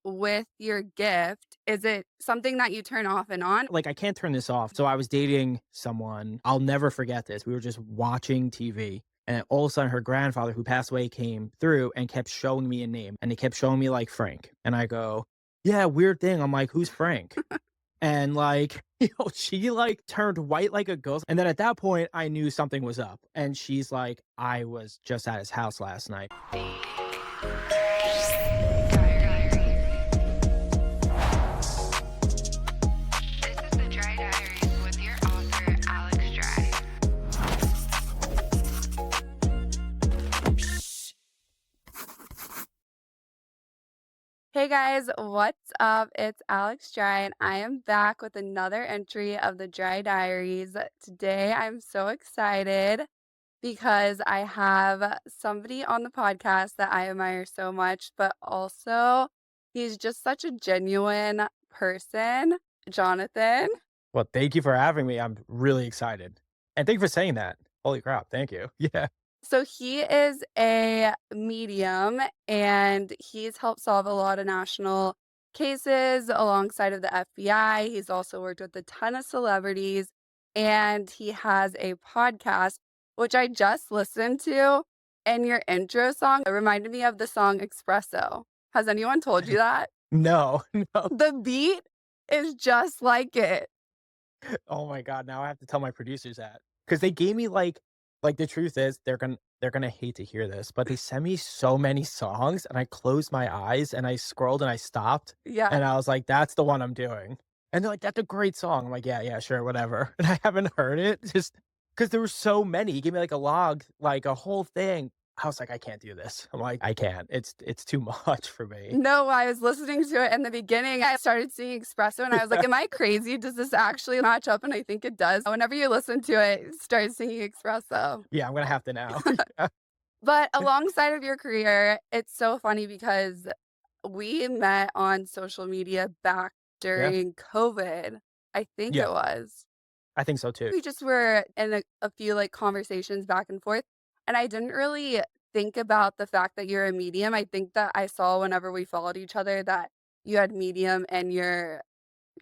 with your gift? Is it something that you turn off and on? Like, I can't turn this off. So I was dating someone, I'll never forget this. We were just watching TV, and all of a sudden her grandfather who passed away came through and kept showing me a name, and he kept showing me, like, Frank, and I go, "Yeah, weird thing." I'm like, "Who's Frank?" And, like, she, like, turned white like a ghost, and then at that point, I knew something was up, and she's like, "I was just at his house last night." This is the Dry Diaries with your author, Alex Dry. Hey guys, what's up? It's Alex Dry, and I am back with another entry of the Dry Diaries. Today, I'm so excited because I have somebody on the podcast that I admire so much, but also he's just such a genuine person, Jonathan. Well, thank you for having me. I'm really excited. And thank you for saying that. Holy crap, thank you. Yeah. So he is a medium and he's helped solve a lot of national cases alongside of the FBI. He's also worked with a ton of celebrities and he has a podcast, which I just listened to. And your intro song reminded me of the song Espresso. Has anyone told you that? No, no. The beat is just like it. Oh my god, now I have to tell my producers that because they gave me, like, the truth is, they're gonna hate to hear this, but they sent me so many songs, and I closed my eyes, and I scrolled, and I stopped, Yeah. and I was like, "That's the one I'm doing." And they're like, "That's a great song." I'm like, "Yeah, yeah, sure, whatever." And I haven't heard it just because there were so many. He gave me, like, a log, like, a whole thing. I was like, "I can't do this." I'm like, "I can't. It's too much for me." No, I was listening to it in the beginning, I started singing Espresso, and I was like, "Am I crazy? Does this actually match up?" And I think it does. Whenever you listen to it, start singing Espresso. Yeah, I'm gonna have to now. Yeah. But alongside of your career, it's so funny because we met on social media back Yeah. during COVID, I think it Yeah, was. I think so too. We just were in a few, like, conversations back and forth, and I didn't really think about the fact that you're a medium. I think that I saw whenever we followed each other that you had medium in your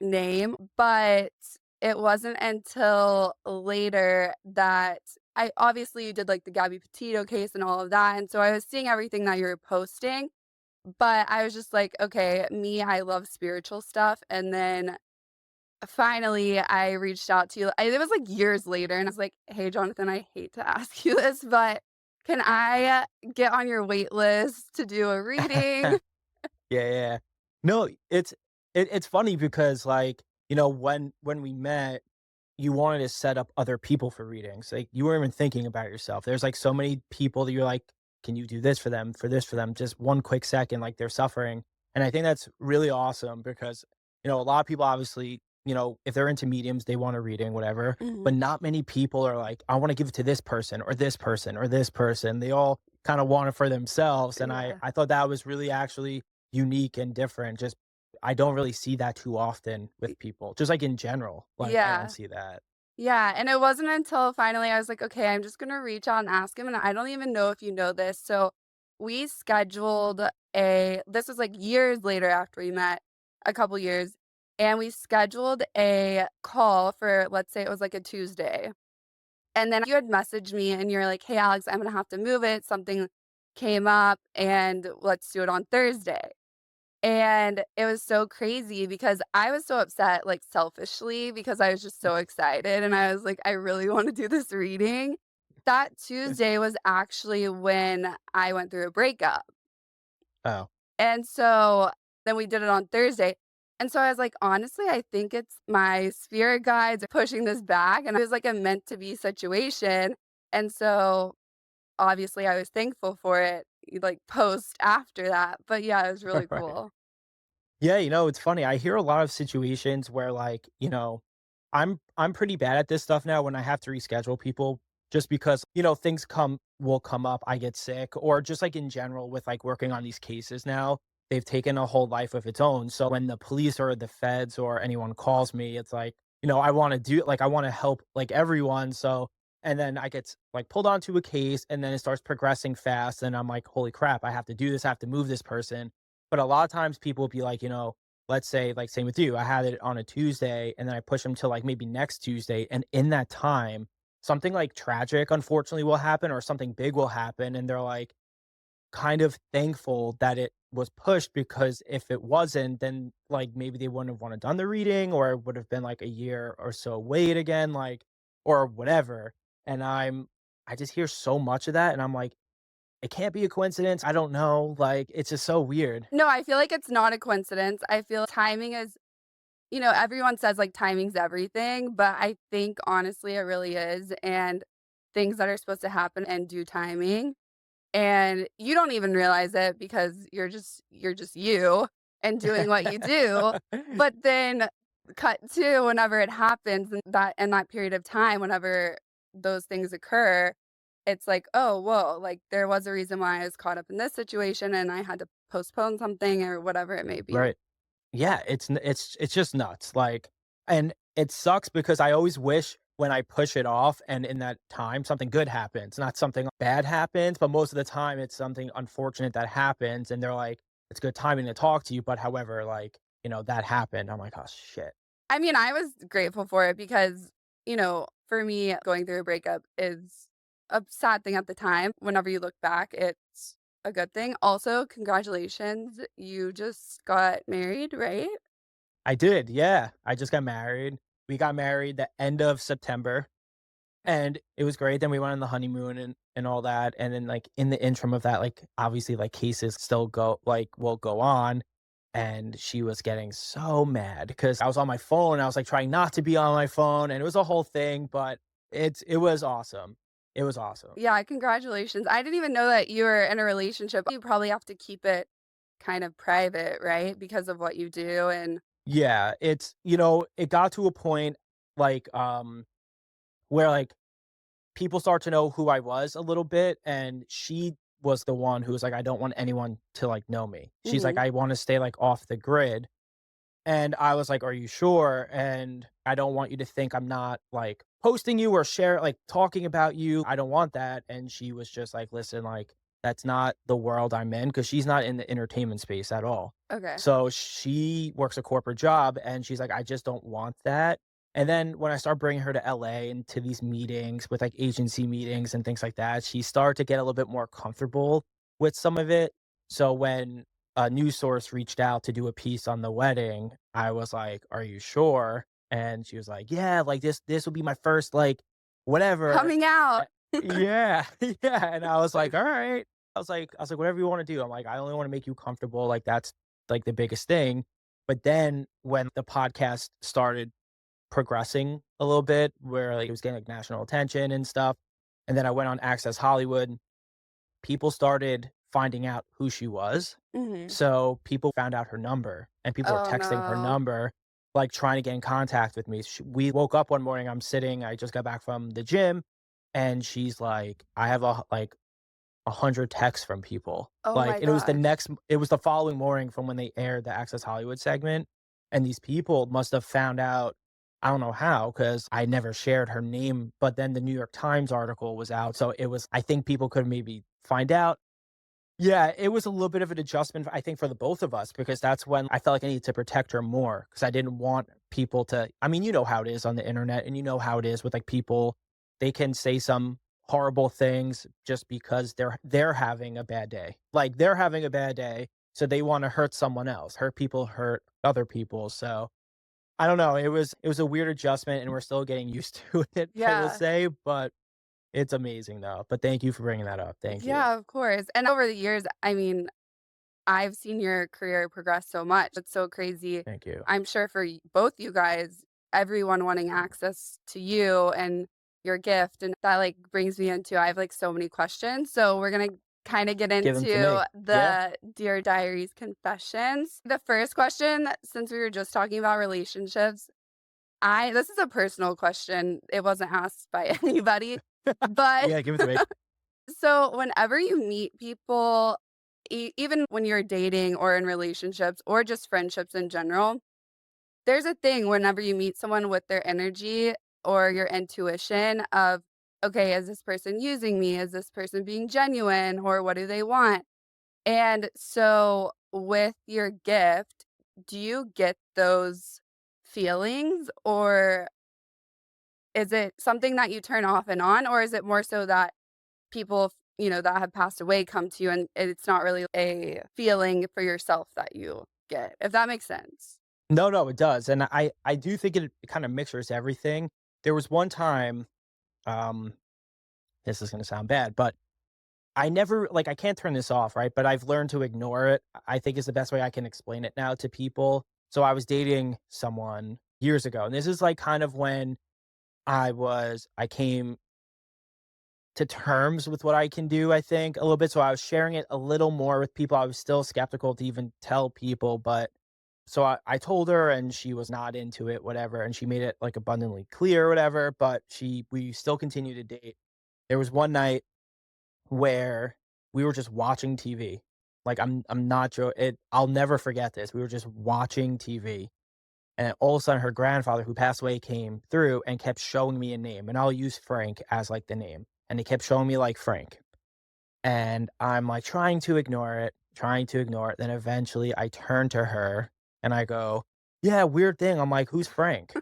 name, but it wasn't until later that I obviously you did, like, the Gabby Petito case and all of that, and so I was seeing everything that you were posting, but I was just like, "Okay, me, I love spiritual stuff," and then finally, I reached out to you. It was, like, years later, and I was like, "Hey, Jonathan, I hate to ask you this, but can I get on your wait list to do a reading?" Yeah, yeah. No, it's funny because, like, when we met, you wanted to set up other people for readings. Like, you weren't even thinking about yourself. There's, like, so many people that you're like, "Can you do this for them, for this for them?" Just 1 quick second, like, they're suffering. And I think that's really awesome because, a lot of people obviously, if they're into mediums, they want a reading, whatever, Mhm. but not many people are like, "I wanna give it to this person or this person or this person." They all kinda want it for themselves, and I Yeah. I thought that was really actually unique and different. Just I don't really see that too often Y with people, just, like, in general, like, I don't yeah. see that. Yeah, and it wasn't until finally I was like, "Okay, I'm just gonna reach out and ask him," and I don't even know if you know this, so we scheduled a this was, like, years later after we met, a couple years, and we scheduled a call for, let's say it was, like, a Tuesday, and then you had messaged me and you're like, "Hey, Alex, I'm gonna have to move it, something came up, and let's do it on Thursday." And it was so crazy because I was so upset, like, selfishly, because I was just so excited, and I was like, "I really wanna do this reading." That Tuesday was actually when I went through a breakup, Oh, and so then we did it on Thursday, and so I was like, "Honestly, I think it's my spirit guides pushing this back," and it was like a meant to be situation, and so, obviously, I was thankful for it, like, post after that, but yeah, it was really right. cool. Yeah, it's funny. I hear a lot of situations where, like, I'm pretty bad at this stuff now when I have to reschedule people just because, things will come up, I get sick, or just like in general with like working on these cases now, they've taken a whole life of its own. So when the police or the feds or anyone calls me, it's like, I want to do like I want to help like everyone. So and then I get like pulled onto a case and then it starts progressing fast and I'm like, holy crap, I have to do this, I have to move this person. But a lot of times people will be like, let's say, like, same with you, I had it on a Tuesday and then I push them to like maybe next Tuesday. And in that time, something like tragic, unfortunately, will happen or something big will happen. And they're like kind of thankful that it was pushed because if it wasn't, then like maybe they wouldn't have wanted done the reading or it would have been like a year or so wait again, like, or whatever. And I just hear so much of that. And I'm like, it can't be a coincidence. I don't know. Like, it's just so weird. No, I feel like it's not a coincidence. I feel timing is everyone says, like, timing's everything, but I think honestly it really is, and things that are supposed to happen in due timing, and you don't even realize it because you're just you and doing what you do, but then cut to whenever it happens in that period of time, whenever those things occur, it's like, "Oh, whoa, like, there was a reason why I was caught up in this situation and I had to postpone something," or whatever it may be. Right. Yeah, it's just nuts, like, and it sucks because I always wish when I push it off and in that time something good happens, not something bad happens, but most of the time it's something unfortunate that happens and they're like, "It's good timing to talk to you," but however, like, that happened. I'm like, "Oh, shit." I mean, I was grateful for it because, for me, going through a breakup is a sad thing at the time. Whenever you look back, it's a good thing. Also, congratulations. You just got married, right? I did, yeah. I just got married. We got married the end of September. And it was great, then we went on the honeymoon and all that, and then, like, in the interim of that, like, obviously, like, cases still will go on, and she was getting so mad because I was on my phone, I was, like, trying not to be on my phone, and it was a whole thing, but it was awesome. It was awesome. Yeah, congratulations. I didn't even know that you were in a relationship. You probably have to keep it kind of private, right? Because of what you do. And Yeah, it got to a point, like, where, like, people start to know who I was a little bit, and she was the one who was like, "I don't want anyone to, like, know me." She's like, Mhm. "I wanna stay, like, off the grid." And I was like, "Are you sure? And I don't want you to think I'm not, like, posting you or talking about you. I don't want that." And she was just like, "Listen, like, that's not the world I'm in," because she's not in the entertainment space at all. Okay. So she works a corporate job, and she's like, "I just don't want that." And then when I start bringing her to LA and to these meetings with, like, agency meetings and things like that, she started to get a little bit more comfortable with some of it. So when a news source reached out to do a piece on the wedding, I was like, "Are you sure?" And she was like, "Yeah, like this will be my first like whatever." Coming out. Uh, yeah, yeah, and I was like, "All right." I was like, "Whatever you wanna do." I'm like, "I only wanna make you comfortable, like, that's, like, the biggest thing." But then when the podcast started progressing a little bit where, like, it was getting, like, national attention and stuff, and then I went on Access Hollywood, people started finding out who she was. Mhm. So people found out her number and people were Oh, texting her no. number, like trying to get in contact with me. We woke up one morning, I just got back from the gym and she's like, I have like 100 texts from people. Oh Like, my and gosh. it was the following morning from when they aired the Access Hollywood segment. And these people must have found out, I don't know how, because I never shared her name. But then the New York Times article was out. So I think people could maybe find out. Yeah, it was a little bit of an adjustment, I think, for the both of us because that's when I felt like I needed to protect her more because I didn't want people to. I mean, you know how it is on the internet and you know how it is with like people, they can say some horrible things just because they're having a bad day. Like they're having a bad day, so they want to hurt someone else. Hurt people hurt other people. So I don't know. It was a weird adjustment and we're still getting used to it, I will Yeah. say, but it's amazing though. But thank you for bringing that up. Thank you. Yeah, of course. And over the years, I mean, I've seen your career progress so much. It's so crazy. Thank you. I'm sure for both you guys, everyone wanting access to you and your gift. And that like brings me into I have like so many questions. So we're gonna kind of get Give them to into me. Yeah. the Dear Diaries confessions. The first question, since we were just talking about relationships, I this is a personal question. It wasn't asked by anybody. But Yeah, give it to me. so whenever you meet people, even when you're dating or in relationships or just friendships in general, there's a thing whenever you meet someone with their energy or your intuition of, okay, is this person using me? Is this person being genuine or what do they want? And so with your gift, do you get those feelings, or is it something that you turn off and on, or is it more so that people, that have passed away come to you and it's not really a feeling for yourself that you get, if that makes sense? No, no, it does, and I do think it kinda mixes everything. There was one time, um, this is gonna sound bad, but I never like, I can't turn this off, right? But I've learned to ignore it, I think is the best way I can explain it now to people. So I was dating someone years ago, and this is, like, kind of when I came to terms with what I can do, I think, a little bit, so I was sharing it a little more with people. I was still skeptical to even tell people, but so I told her and she was not into it, whatever, and she made it, like, abundantly clear or whatever, but we still continue to date. There was one night where we were just watching TV. Like, I'm not I'll never forget this. We were just watching TV, and all of a sudden, her grandfather, who passed away, came through and kept showing me a name, and I'll use Frank as, like, the name, and he kept showing me, like, Frank, and I'm, like, trying to ignore it, then eventually I turn to her, and I go, "Yeah, weird thing." I'm like, "Who's Frank?"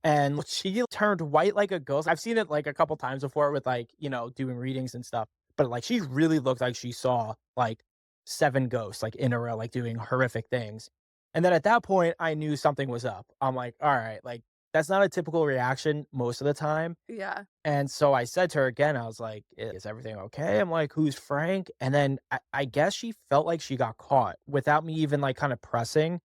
And she turned white like a ghost. I've seen it, like, a couple times before with, like, doing readings and stuff, but, like, she really looked like she saw, like, 7 ghosts, like, in a row, like, doing horrific things. And then at that point, I knew something was up. I'm like, "Alright," like, that's not a typical reaction most of the time, Yeah. and so I said to her again, I was like, "Is everything okay?" I'm like, "Who's Frank?" And then I guess she felt like she got caught without me even, like, kinda pressing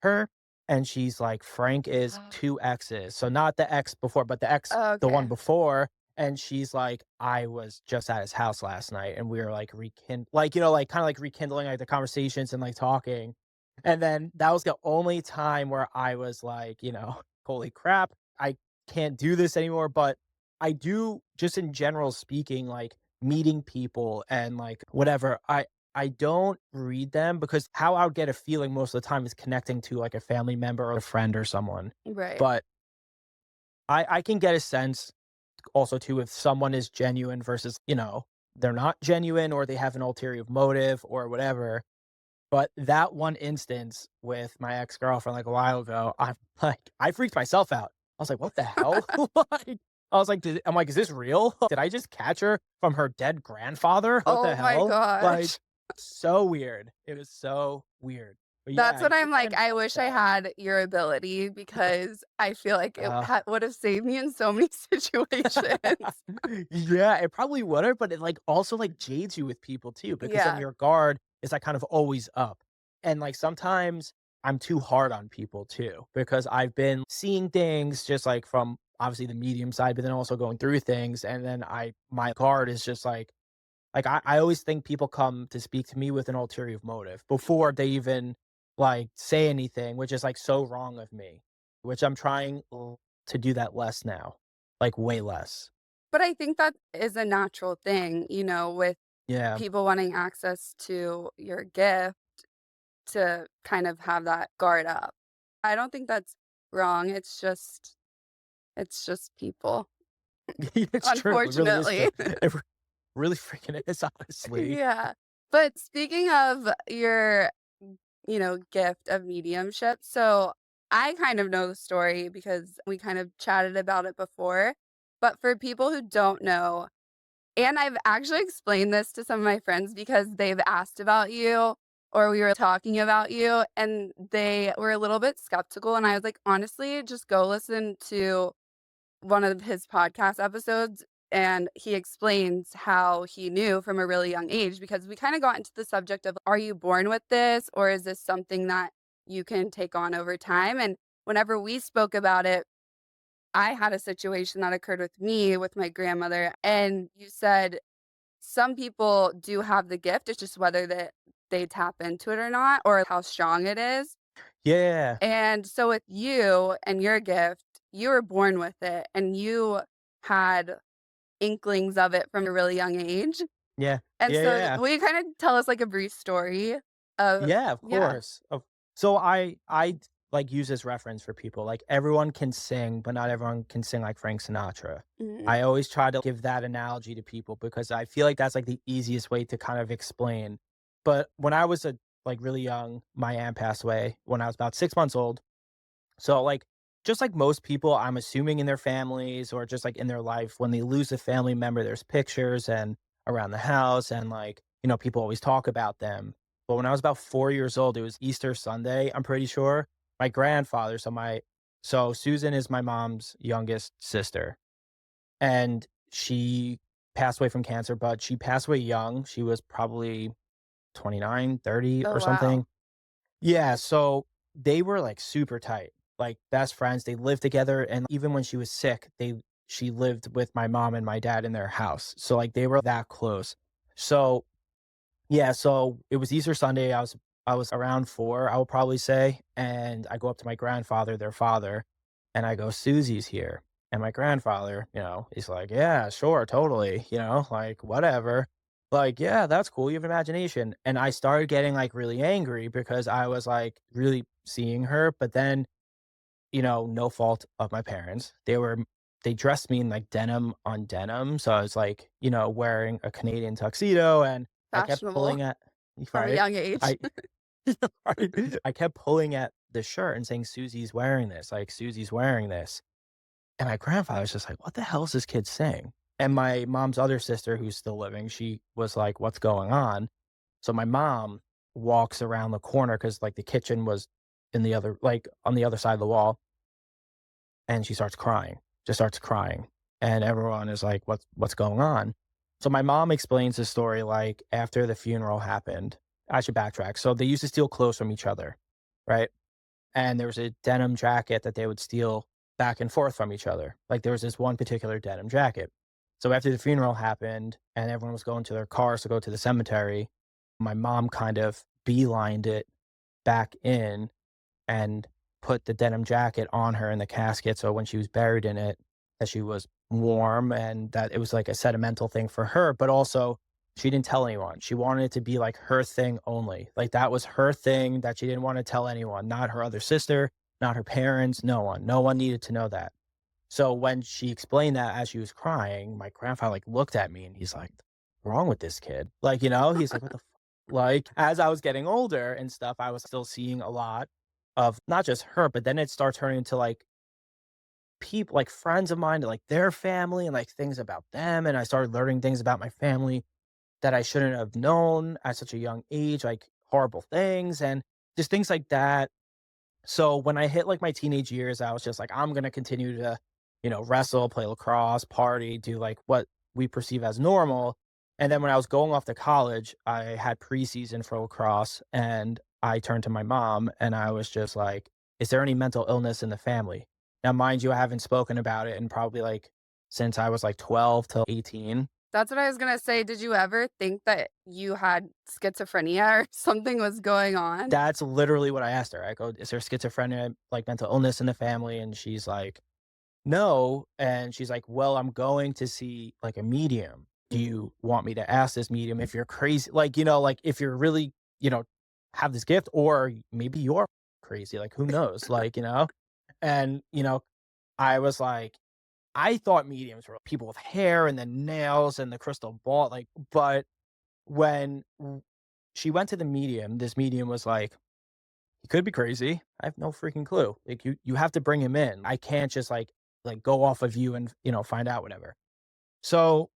her, and she's like, "Frank is Oh, 2 X's." So not the X before, but the one okay. before, and she's like, "I was just at his house last night, and we were, like, like, kinda, like, rekindling, like, the conversations and, like, talking." And then that was the only time where I was like, "Holy crap, I can't do this anymore," but I do just in general speaking, like, meeting people and, like, whatever, I don't read them because how I would get a feeling most of the time is connecting to, like, a family member or a friend or someone. Right. But I can get a sense also too if someone is genuine versus, they're not genuine or they have an ulterior motive or whatever. But that one instance with my ex-girlfriend, like, a while ago, I'm like I freaked myself out. I was like, "What the hell?" Like, I was like, I'm like, "Is this real? Did I just catch her from her dead grandfather? What the Oh my hell?" Like, gosh. so weird. It was so weird. But yeah, That's what I I'm think like, when I wish I that had your ability because I feel like it uh would have saved me in so many situations. Yeah, it probably would've, but it, like, also, like, jades you with people too, because then Yeah. your guard is, like, kind of always up. And, like, sometimes I'm too hard on people too, because I've been seeing things just, like, from obviously the medium side, but then also going through things, and then my guard is just I always think people come to speak to me with an ulterior motive before they even, like, say anything, which is, like, so wrong of me, which I'm trying to do that less now, like, way less. But I think that is a natural thing, with Yeah. people wanting access to your gift to kind of have that guard up. I don't think that's wrong. It's just people, It's true, it really is true. unfortunately. Really freaking is, honestly. Yeah. But speaking of your, gift of mediumship, so I kind of know the story because we kind of chatted about it before. But for people who don't know, and I've actually explained this to some of my friends because they've asked about you or we were talking about you and they were a little bit skeptical. And I was like, honestly, just go listen to one of his podcast episodes, and he explains how he knew from a really young age because we kind of got into the subject of, are you born with this or is this something that you can take on over time? And whenever we spoke about it, I had a situation that occurred with me with my grandmother, and you said some people do have the gift, it's just whether that they tap into it or not, or how strong it is. Yeah. And so with you and your gift, you were born with it and you had inklings of it from a really young age. Yeah. And Yeah, so yeah. will you kind of tell us like a brief story of Yeah, of yeah. course. So like, use this reference for people, like, everyone can sing, but not everyone can sing like Frank Sinatra. Mhm. I always try to give that analogy to people because I feel like that's, like, the easiest way to kind of explain. But when I was a like really young, my aunt passed away when I was about 6 months old. So, like, just like most people, I'm assuming in their families or just like in their life, when they lose a family member, there's pictures and around the house, and like, people always talk about them. But when I was about 4 years old, it was Easter Sunday, I'm pretty sure. My grandfather, so Susan is my mom's youngest sister, and she passed away from cancer, but she passed away young. She was probably 29, 30, Oh, or wow. something. Yeah, so they were, like, super tight, like, best friends. They lived together, and even when she was sick, they she lived with my mom and my dad in their house, so, like, they were that close. So, yeah, so it was Easter Sunday. I was around 4, I will probably say, and I go up to my grandfather, their father, and I go, "Susie's here." And my grandfather, he's like, "Yeah, sure, totally," like, "Whatever." Like, "Yeah, that's cool, you have an imagination." And I started getting, like, really angry because I was, like, really seeing her, but then, no fault of my parents. They dressed me in, like, denim on denim, so I was, like, wearing a Canadian tuxedo, and I kept Fashionable pulling at from a right? young age. I right? I kept pulling at the shirt and saying, "Susie's wearing this, like, Susie's wearing this." And my grandfather was just like, "What the hell is this kid saying?" And my mom's other sister, who's still living, she was like, "What's going on?" So my mom walks around the corner because, like, the kitchen was in the other like, on the other side of the wall, and she starts crying, just starts crying, and everyone is like, "What's going on?" So my mom explains the story, like, after the funeral happened. I should backtrack. So they used to steal clothes from each other, right? And there was a denim jacket that they would steal back and forth from each other. Like, there was this one particular denim jacket. So after the funeral happened and everyone was going to their cars to go to the cemetery, my mom kind of beelined it back in and put the denim jacket on her in the casket, so when she was buried in it, that she was warm and that it was like a sentimental thing for her, but also she didn't tell anyone. She wanted it to be like her thing only. Like, that was her thing that she didn't want to tell anyone, not her other sister, not her parents, no one. No one needed to know that. So when she explained that as she was crying, my grandfather, like, looked at me and he's like, "Wrong with this kid?" Like, he's like, "What the like, as I was getting older and stuff, I was still seeing a lot of not just her, but then it starts turning into, like, people like, friends of mine, like, their family and, like, things about them, and I started learning things about my family that I shouldn't have known at such a young age, like, horrible things and just things like that. So when I hit, like, my teenage years, I was just like, "I'm gonna continue to, wrestle, play lacrosse, party, do, like, what we perceive as normal." And then when I was going off to college, I had preseason for lacrosse, and I turned to my mom, and I was just like, "Is there any mental illness in the family?" Now, mind you, I haven't spoken about it in probably, like, since I was, like, 12 till 18. That's what I was gonna say. Did you ever think that you had schizophrenia or something was going on? That's literally what I asked her. I go, "Is there schizophrenia, like, mental illness in the family?" And she's like, "No," and she's like, "Well, I'm going to see, like, a medium. Do Mhm. you want me to ask this medium if you're crazy? Like, like, if you're really, you know, have this gift, or maybe you're crazy, like, who knows?" Like, And, I was like, I thought mediums were people with hair and then nails and the crystal ball, like, but when she went to the medium, this medium was like, "He could be crazy. I have no freaking clue. Like, you have to bring him in. I can't just, like, go off of you and, find out whatever." So,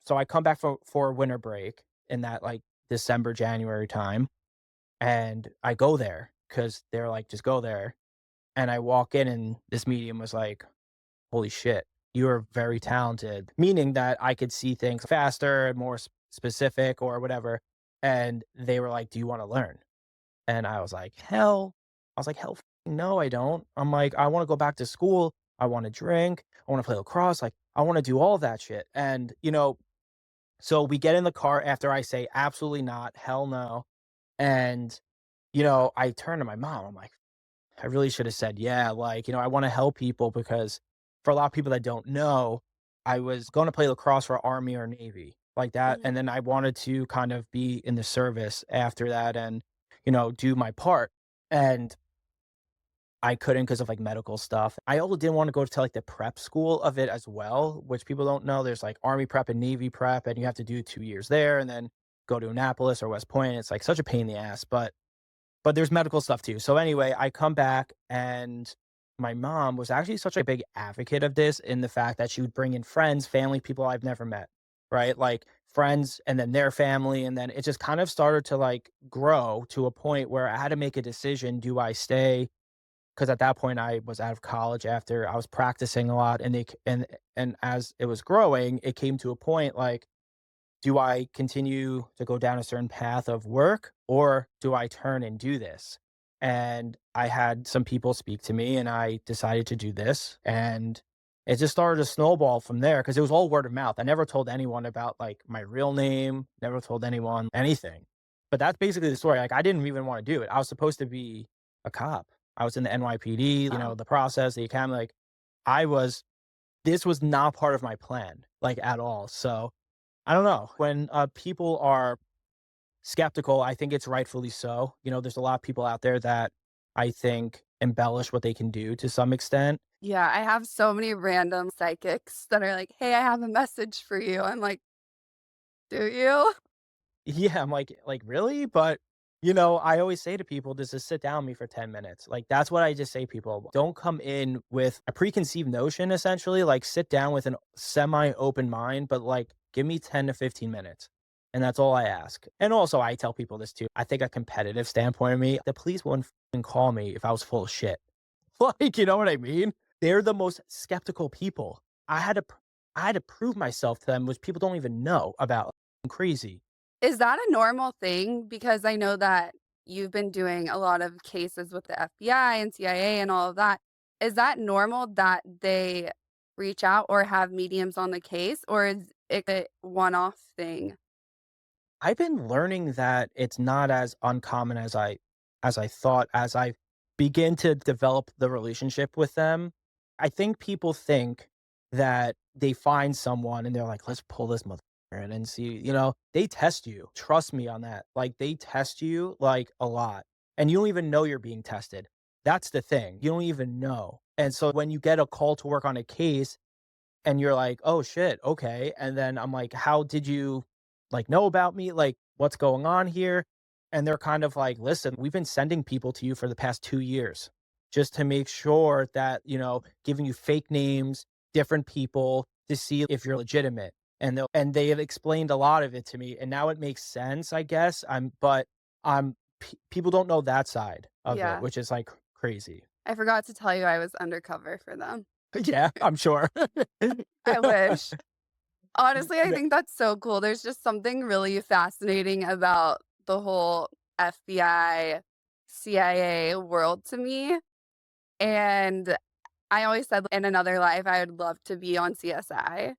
so I come back for winter break in that, like, December, January time, and I go there because 'cause they're like, "Just go there." And I walk in and this medium was like, "Holy shit, you are very talented," meaning that I could see things faster and more specific or whatever, and they were like, "Do you wanna learn?" And "Hell no, I don't." I'm like, "I wanna go back to school. I wanna drink. I wanna play lacrosse. Like, I wanna do all that shit." And, so we get in the car after I say, "Absolutely not. Hell no." And, I turn to my mom. I'm like, "I really should have said, yeah, like, I wanna help people," because for a lot of people that don't know, I was gonna play lacrosse for Army or Navy, like that, Mhm. and then I wanted to kind of be in the service after that and, do my part, and I couldn't because of, like, medical stuff. I also didn't wanna go to, like, the prep school of it as well, which people don't know. There's, like, Army prep and Navy prep, and you have to do 2 years there, and then go to Annapolis or West Point. It's like such a pain in the ass, but there's medical stuff too. So anyway, I come back and my mom was actually such a big advocate of this in the fact that she would bring in friends, family, people I've never met, right? Like friends and then their family. And then it just kind of started to like grow to a point where I had to make a decision. Do I stay? Because at that point I was out of college after I was practicing a lot and as it was growing, it came to a point like, do I continue to go down a certain path of work or do I turn and do this? And I had some people speak to me and I decided to do this. And it just started to snowball from there because it was all word of mouth. I never told anyone about like my real name, never told anyone anything. But that's basically the story. Like I didn't even want to do it. I was supposed to be a cop. I was in the NYPD, Oh. the process, the academy. Like I was, this was not part of my plan, like at all. So I don't know. When people are skeptical, I think it's rightfully so. There's a lot of people out there that I think embellish what they can do to some extent. Yeah, I have so many random psychics that are like, "Hey, I have a message for you." I'm like, "Do you?" Yeah, I'm like really? But I always say to people, just sit down with me for 10 minutes. Like that's what I just say to people. Don't come in with a preconceived notion, essentially. Like sit down with an semi-open mind, but like give me 10 to 15 minutes. And that's all I ask. And also I tell people this too. I think a competitive standpoint of me, the police wouldn't call me if I was full of shit. Like, you know what I mean? They're the most skeptical people. I had to prove myself to them, which people don't even know about. I'm crazy. Is that a normal thing? Because I know that you've been doing a lot of cases with the FBI and CIA and all of that. Is that normal that they reach out or have mediums on the case, or is it a one-off thing? I've been learning that it's not as uncommon as I thought as I begin to develop the relationship with them. I think people think that they find someone and they're like, "Let's pull this motherfucker in and see," they test you. Trust me on that. Like they test you like a lot. And you don't even know you're being tested. That's the thing. You don't even know. And so when you get a call to work on a case and you're like, "Oh shit, okay." And then I'm like, "How did you like know about me? Like what's going on here?" And they're kind of like, "Listen, we've been sending people to you for the past 2 years just to make sure that, giving you fake names, different people to see if you're legitimate." And they have explained a lot of it to me and now it makes sense, I guess. People don't know that side of it, Yeah. which is like crazy. I forgot to tell you I was undercover for them. Yeah, I'm sure. I wish. Honestly, I think that's so cool. There's just something really fascinating about the whole FBI, CIA world to me, and I always said in another life, I would love to be on CSI.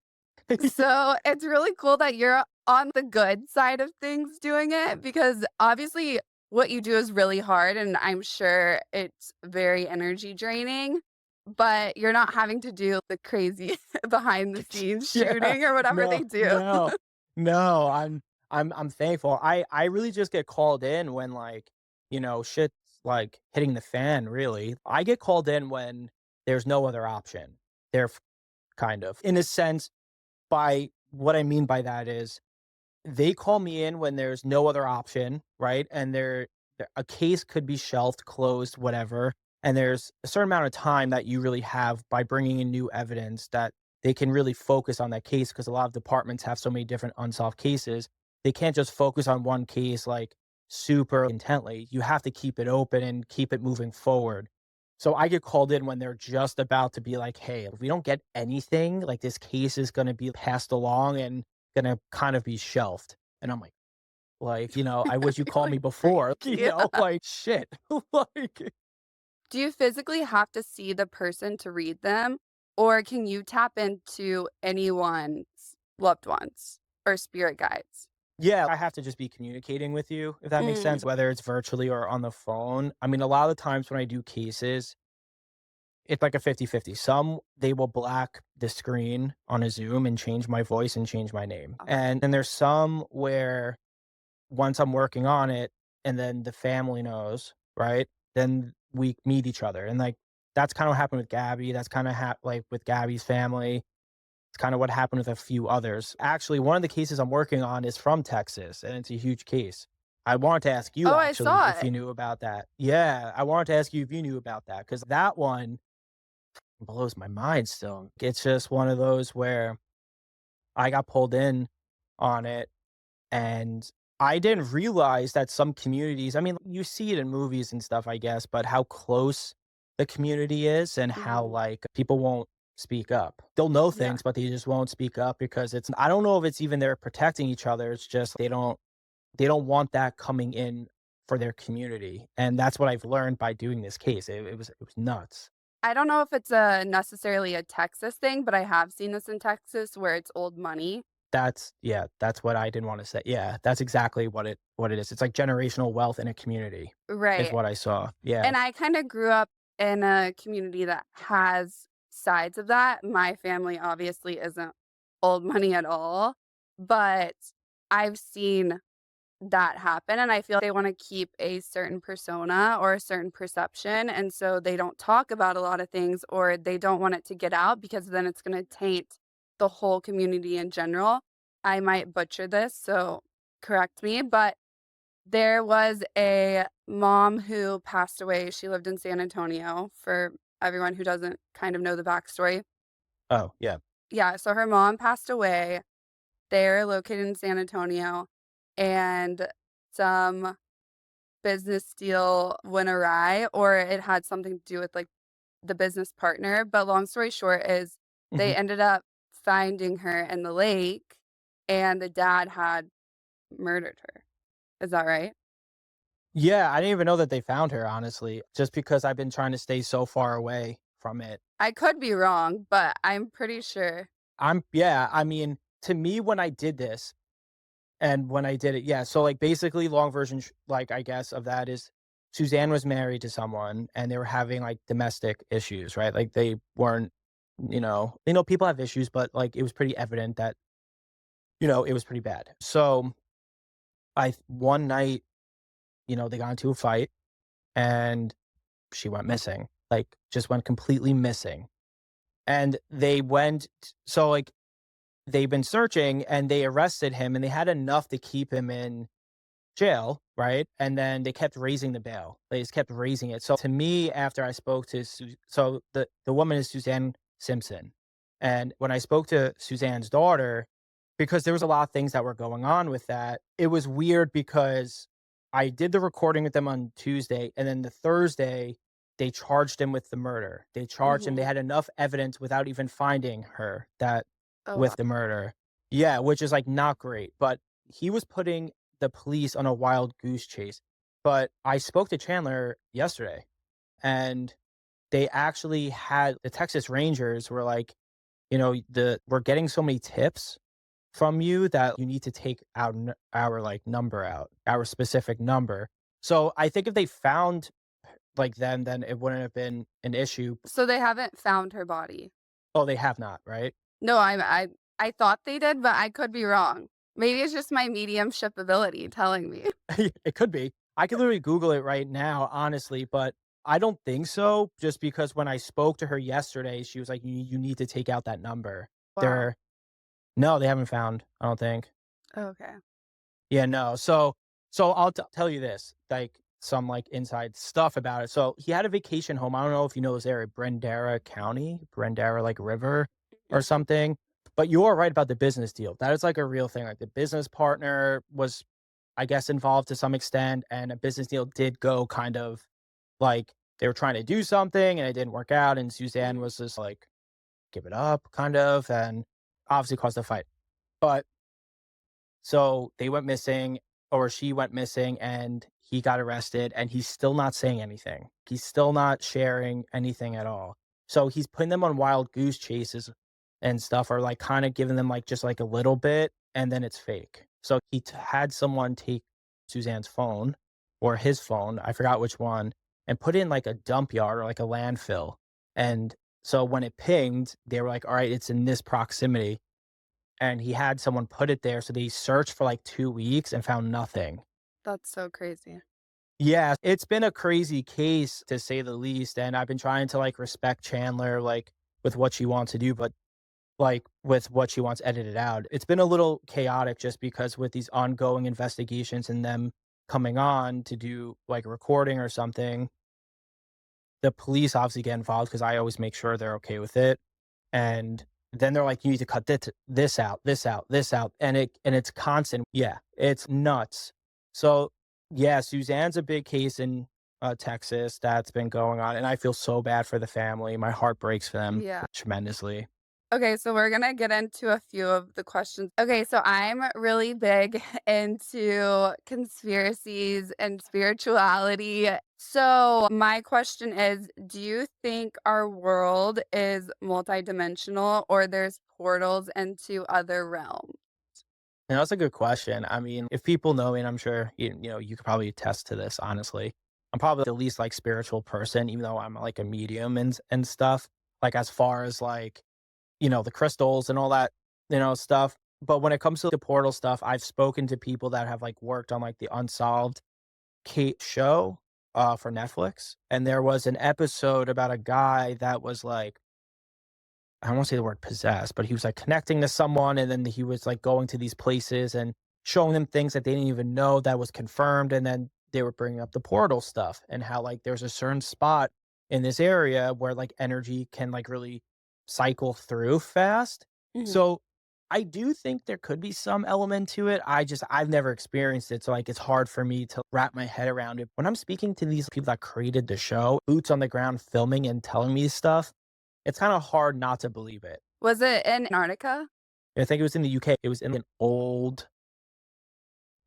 So, it's really cool that you're on the good side of things doing it because obviously what you do is really hard and I'm sure it's very energy draining, but you're not having to do the crazy behind the scenes Yeah. shooting or whatever No, they do. no, no, I'm thankful. I really just get called in when, like, shit's, like, hitting the fan, really. I get called in when there's no other option. There kind of. In a sense, by what I mean by that is they call me in when there's no other option, right? And a case could be shelved, closed, whatever, and there's a certain amount of time that you really have by bringing in new evidence that they can really focus on that case because a lot of departments have so many different unsolved cases. They can't just focus on one case like super intently. You have to keep it open and keep it moving forward. So I get called in when they're just about to be like, "Hey, if we don't get anything, like this case is going to be passed along and gonna kind of be shelved." And I'm like, "I wish you You're called me like, before." "Great." Yeah. Like, shit. Like Do you physically have to see the person to read them, or can you tap into anyone's loved ones or spirit guides? yeah, I have to just be communicating with you, if that makes sense, Mm. whether it's virtually or on the phone. I mean, a lot of the times when I do cases, it's like a 50-50. Some, they will black the screen on a Zoom and change my voice and change my name. Oh, And then there's some where once I'm working on it and then the family knows, right? Then we meet each other. And like that's kind of what happened with Gabby. That's kind of like with Gabby's family. It's kind of what happened with a few others. Actually, one of the cases I'm working on is from Texas, and it's a huge case. I wanted to ask you Oh, I actually saw if it. you knew about that. Yeah, I wanted to ask you if you knew about that because that one blows my mind still. It's just one of those where I got pulled in on it, and I didn't realize that some communities, I mean, you see it in movies and stuff, I guess, but how close the community is and how, Mhm. like, people won't speak up. They'll know Yeah. things, but they just won't speak up because it's I don't know if it's even they're protecting each other, it's just they don't want that coming in for their community, and that's what I've learned by doing this case. It was nuts. I don't know if it's a necessarily a Texas thing, but I have seen this in Texas where it's old money. That's yeah, that's what I didn't wanna say. Yeah, that's exactly what it is. It's like generational wealth in a community is Right. what I saw. Yeah. And I kinda grew up in a community that has sides of that. My family obviously isn't old money at all, but I've seen that happen, and I feel they wanna keep a certain persona or a certain perception, and so they don't talk about a lot of things, or they don't want it to get out because then it's gonna taint the whole community in general. I might butcher this, so correct me, but there was a mom who passed away. She lived in San Antonio, for everyone who doesn't kind of know the backstory. Oh, yeah. Yeah, so her mom passed away. They're located in San Antonio, and some business deal went awry, or it had something to do with, like, the business partner, but long story short is Mhm. they ended up finding her in the lake, and the dad had murdered her. Is that right? Yeah, I didn't even know that they found her, honestly, just because I've been trying to stay so far away from it. I could be wrong, but I'm pretty sure. Yeah, I mean, to me, when I did this and when I did it yeah, so, like, basically, long version, like, I guess, of that is Suzanne was married to someone, and they were having, like, domestic issues, right? Like, they weren't people have issues, but, like, it was pretty evident that, it was pretty bad. So, I one night, they got into a fight, and she went missing, like, just went completely missing. And like, they've been searching and they arrested him and they had enough to keep him in jail, right? And then they kept raising the bail. They just kept raising it. So to me, after I spoke to the woman is Suzanne Simpson. And when I spoke to Suzanne's daughter, because there was a lot of things that were going on with that, it was weird because I did the recording with them on Tuesday, and then the Thursday, they charged him with the murder. They charged him. They Mhm. had enough evidence without even finding her that Oh, wow. with the murder. Yeah, which is like not great. But he was putting the police on a wild goose chase. But I spoke to Chandler yesterday, and they actually had the Texas Rangers were like, we're getting so many tips from you that you need to take our like number out, our specific number. So I think if they found like them, then it wouldn't have been an issue. So they haven't found her body. Oh, they have not, right? No, I thought they did, but I could be wrong. Maybe it's just my mediumship ability telling me. It could be. I could literally Google it right now, honestly, but I don't think so. Just because when I spoke to her yesterday, she was like, "You need to take out that number." Wow. They're no, they haven't found. I don't think. Okay. Yeah, no. So I'll tell you this, like some like inside stuff about it. So he had a vacation home. I don't know if you know this area, Brendera County, Brendera like River or Mhm. something. But you are right about the business deal. That is like a real thing. Like the business partner was, I guess, involved to some extent, and a business deal did go kind of like they were trying to do something and it didn't work out. And Suzanne Mhm. was just like, give it up, kind of, and obviously caused a fight. But so they went missing, or she went missing, and he got arrested, and he's still not saying anything. He's still not sharing anything at all. So he's putting them on wild goose chases and stuff, or like kind of giving them like just like a little bit, and then it's fake. So he had someone take Suzanne's phone or his phone, I forgot which one, and put it in like a dump yard or like a landfill. And so when it pinged, they were like, all right, it's in this proximity, and he had someone put it there, so they searched for, like, 2 weeks and found nothing. That's so crazy. Yeah, it's been a crazy case, to say the least, and I've been trying to, like, respect Chandler, like, with what she wants to do, but like, with what she wants edited out. It's been a little chaotic just because with these ongoing investigations and them coming on to do, like, recording or something, the police obviously get involved because I always make sure they're okay with it, and then they're like, "You need to cut this out, this out, this out," and it's constant. Yeah, it's nuts. So, yeah, Suzanne's a big case in, Texas that's been going on, and I feel so bad for the family. My heart breaks for them Yeah. tremendously. Okay, so we're gonna get into a few of the questions. Okay, so I'm really big into conspiracies and spirituality. So my question is, do you think our world is multidimensional or there's portals into other realms? And that's a good question. I mean, if people know me, and I'm sure you could probably attest to this, honestly. I'm probably the least like spiritual person, even though I'm like a medium and stuff. Like as far as like, the crystals and all that, stuff. But when it comes to the portal stuff, I've spoken to people that have like worked on like the Unsolved Kate show for Netflix. And there was an episode about a guy that was like I don't wanna say the word possessed, but he was, like, connecting to someone, and then he was, like, going to these places and showing them things that they didn't even know that was confirmed, and then they were bringing up the portal stuff and how, like, there's a certain spot in this area where, like, energy can, like, really cycle through fast. Mhm. So, I do think there could be some element to it. I've never experienced it, so, like, it's hard for me to wrap my head around it. When I'm speaking to these people that created the show, boots on the ground filming and telling me stuff, it's kinda hard not to believe it. Was it in Antarctica? I think it was in the UK. It was in an old,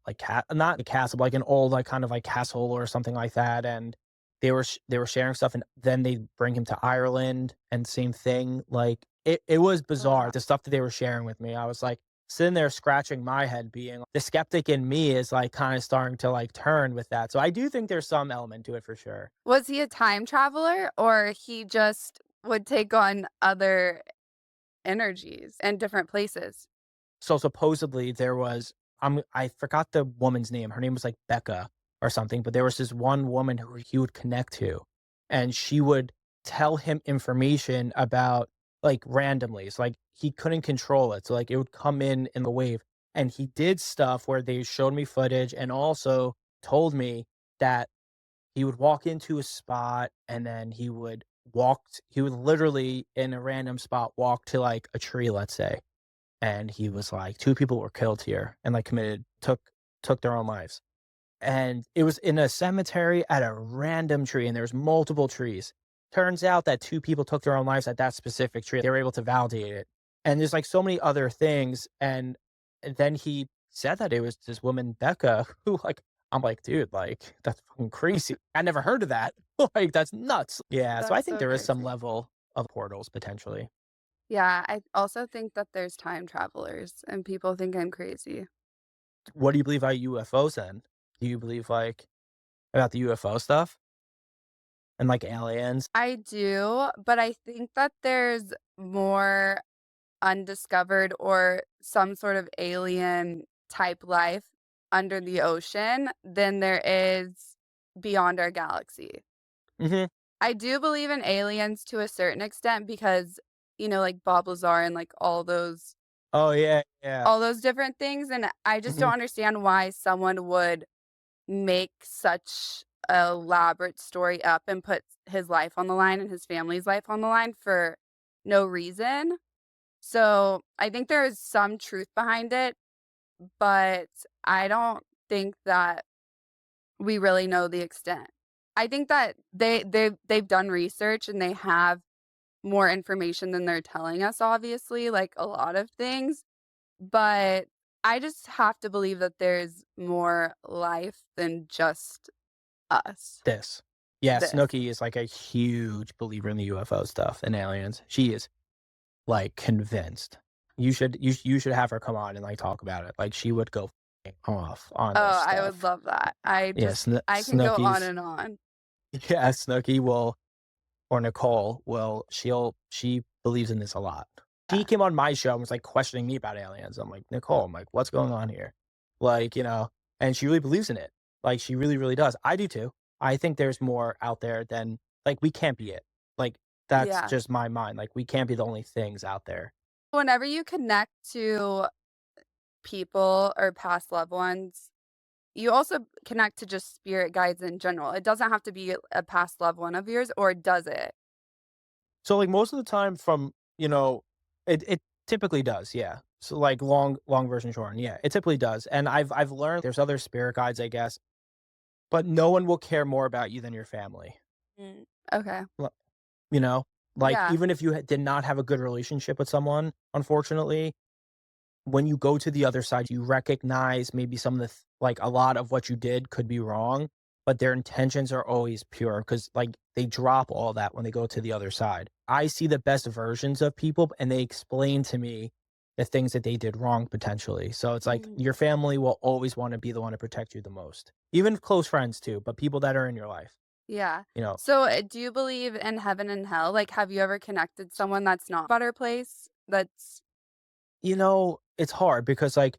like, not a castle, but, like, an old, like, kind of, like, castle or something like that, and they were sharing stuff, and then they bring him to Ireland, and same thing, like, it was bizarre, Wow. the stuff that they were sharing with me. I was, like, sitting there scratching my head being the skeptic in me is, like, kinda starting to, like, turn with that, so I do think there's some element to it for sure. Was he a time traveler or he just would take on other energies in different places? So supposedly there was I forgot the woman's name. Her name was like Becca or something, but there was this one woman who he would connect to, and she would tell him information about like randomly. So like he couldn't control it. So like it would come in the wave. And he did stuff where they showed me footage and also told me that he would walk into a spot and then he would literally in a random spot walk to like a tree, let's say, and he was like, "2 people were killed here and, like, took their own lives." And it was in a cemetery at a random tree, and there's multiple trees. Turns out that 2 people took their own lives at that specific tree. They were able to validate it. And there's, like, so many other things, and then he said that it was this woman, Becca, who, like I'm like, "Dude, like, that's fucking crazy. I never heard of that." Like, that's nuts. Yeah, so I That's think so there is some crazy. level of portals potentially. Yeah, I also think that there's time travelers and people think I'm crazy. What do you believe about UFOs then? Do you believe, like, about the UFO stuff and, like, aliens? I do, but I think that there's more undiscovered or some sort of alien type life under the ocean than there is beyond our galaxy. Mhm. I do believe in aliens to a certain extent because, like Bob Lazar and like Oh, yeah, yeah. all those different things, and I just don't Mhm. understand why someone would make such a elaborate story up and put his life on the line and his family's life on the line for no reason. So, I think there is some truth behind it, but I don't think that we really know the extent. I think that they've done research and they have more information than they're telling us, obviously, like a lot of things, but I just have to believe that there's more life than just us. This. Yeah, This. Snooki is, like, a huge believer in the UFO stuff and aliens. She is, like, convinced. You should have her come on and, like, talk about it. Like, she would go off on this Oh, I would stuff. love that. Yeah, I can go on Snooki's and on. yeah, Snooki will or Nicole will she believes in this a lot. She Yeah. came on my show and was, like, questioning me about aliens. I'm like, "Nicole," I'm like, "What's going on here?" Like, and she really believes in it. Like, she really, really does. I do too. I think there's more out there than like, we can't be it. Like, that's Yeah. just my mind. Like, we can't be the only things out there. Whenever you connect to people or past loved ones, you also connect to just spirit guides in general. It doesn't have to be a past loved one of yours, or does it? So, like, most of the time from, it typically does, yeah. So, like, long version short, yeah, it typically does, and I've learned there's other spirit guides, I guess, but no one will care more about you than your family. Mm, okay. L you know? Like, Yeah. even if you did not have a good relationship with someone, unfortunately, when you go to the other side, you recognize maybe some of the like, a lot of what you did could be wrong, but their intentions are always pure because, like, they drop all that when they go to the other side. I see the best versions of people, and they explain to me the things that they did wrong potentially. So it's like Mm, your family will always wanna be the one to protect you the most. Even close friends too, but people that are in your life, yeah. you know? So, do you believe in heaven and hell? Like, have you ever connected someone that's not a better place? That's It's hard because, like,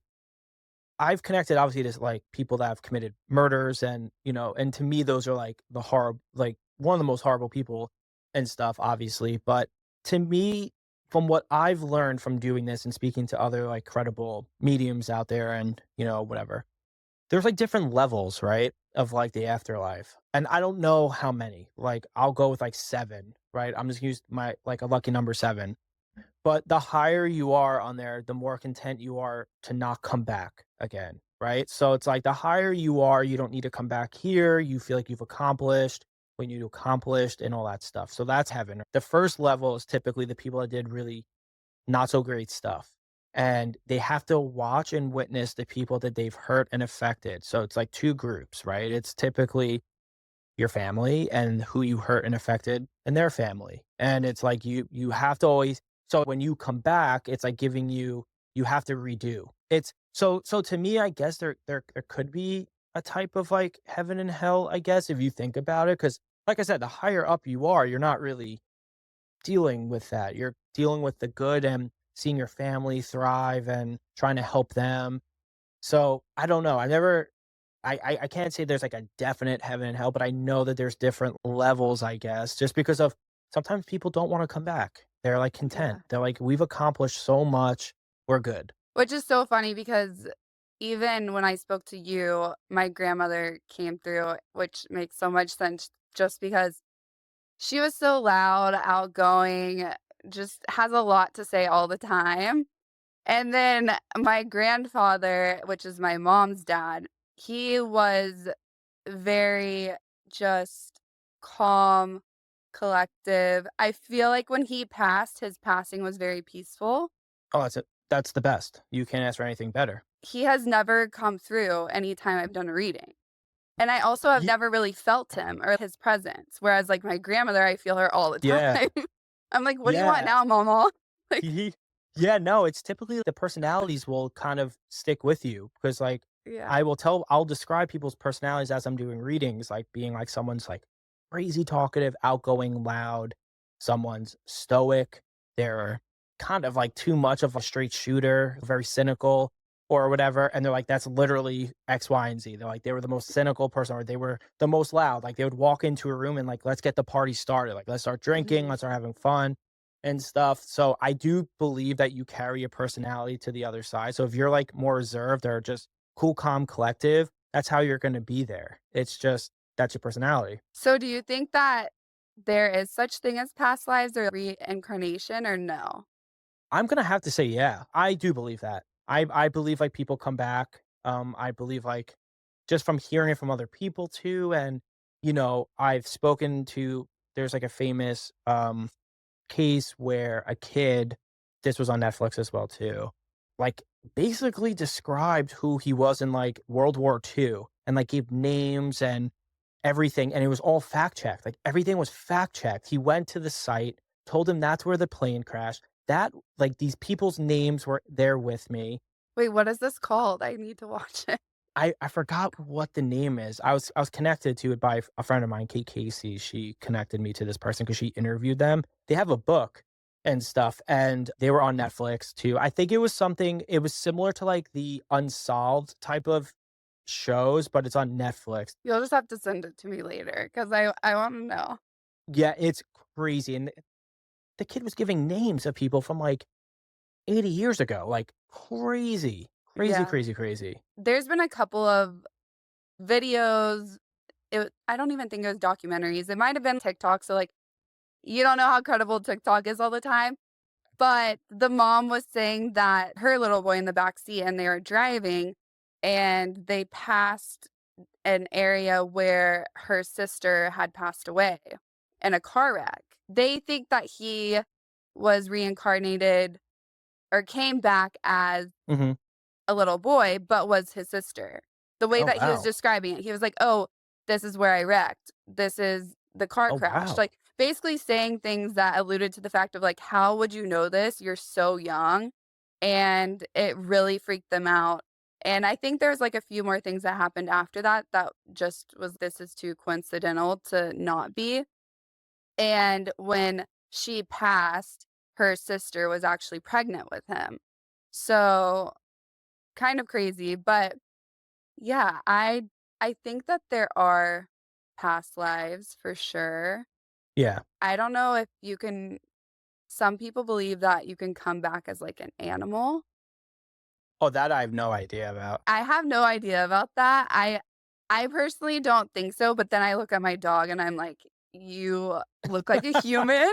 I've connected obviously to like people that have committed murders and, and to me those are like the horrible like one of the most horrible people and stuff, obviously. But to me, from what I've learned from doing this and speaking to other like credible mediums out there and, whatever, there's like different levels, right? Of like the afterlife. And I don't know how many. Like I'll go with like seven, right? I'm just gonna use my like a lucky number seven, but the higher you are on there, the more content you are to not come back again, right? So it's like the higher you are, you don't need to come back here. You feel like you've accomplished what you accomplished and all that stuff. So that's heaven. The first level is typically the people that did really not so great stuff. And they have to watch and witness the people that they've hurt and affected. So it's like two groups, right? It's typically your family and who you hurt and affected and their family. And it's like you have to always so when you come back, it's like giving you have to redo. It's so to me, I guess there could be a type of like heaven and hell, I guess, if you think about it. Cause like I said, the higher up you are, you're not really dealing with that. You're dealing with the good and seeing your family thrive and trying to help them. So I don't know. I can't say there's like a definite heaven and hell, but I know that there's different levels, I guess, just because of sometimes people don't want to come back. They're like content. yeah. They're like, we've accomplished so much. We're good. Which is so funny because even when I spoke to you, my grandmother came through, which makes so much sense just because she was so loud, outgoing, just has a lot to say all the time. And then my grandfather, which is my mom's dad, he was very just calm, collective. I feel like when he passed, his passing was very peaceful. Oh, that's it. That's the best. You can't ask for anything better. He has never come through anytime I've done a reading. And I also have Ye- never really felt him or his presence, whereas, like, my grandmother, I feel her all the time. Yeah. I'm like, "What do you want Yeah. now, mama?" Like He Yeah, no, it's typically the personalities will kind of stick with you because, like, yeah. I'll describe people's personalities as I'm doing readings, like being like someone's like crazy talkative, outgoing, loud, someone's stoic, they're kind of like too much of a straight shooter, very cynical or whatever. And they're like, that's literally X, Y, and Z. They're like, they were the most cynical person or they were the most loud. Like they would walk into a room and like, let's get the party started. Like, let's start drinking, Mhm. let's start having fun and stuff. So I do believe that you carry a personality to the other side. So if you're like more reserved or just cool, calm, collective, that's how you're going to be there. It's just that's your personality. So do you think that there is such thing as past lives or reincarnation or no? I'm going to have to say, yeah, I do believe that. I believe like people come back. I believe like just from hearing it from other people too. And, I've spoken to, there's like a famous, case where a kid this was on Netflix as well too, like, basically described who he was in, like, World War II and, like, gave names and everything, and it was all fact checked, like, everything was fact checked. He went to the site, told him that's where the plane crashed, that like, these people's names were there with me. Wait, what is this called? I need to watch it. I forgot what the name is. I was connected to it by a friend of mine, Kate Casey. She connected me to this person because she interviewed them. They have a book and stuff, and they were on Netflix too. I think it was similar to like the Unsolved type of shows, but it's on Netflix. You'll just have to send it to me later because I wanna know. Yeah, it's crazy. And the kid was giving names of people from like 80 years ago, like, crazy, crazy, Yeah. crazy, crazy. There's been a couple of videos, I don't even think it was documentaries, it might have been TikTok, so, like, you don't know how credible TikTok is all the time, but the mom was saying that her little boy in the back seat and they were driving, and they passed an area where her sister had passed away in a car wreck. They think that he was reincarnated or came back as Mhm. a little boy, but was his sister. The way Oh, that he was wow. describing it, he was like, "Oh, this is where I wrecked. This is the car Oh, crash." wow. Like, basically saying things that alluded to the fact of, like, "How would you know this? You're so young." And it really freaked them out. And I think there's, like, a few more things that happened after that that just was, "This is too coincidental to not be." And when she passed, her sister was actually pregnant with him. So, kind of crazy, but yeah, I think that there are past lives for sure. Yeah. I don't know if you can some people believe that you can come back as, like, an animal. Oh, that I have no idea about. I have no idea about that. I personally don't think so, but then I look at my dog and I'm like, "You look like a human."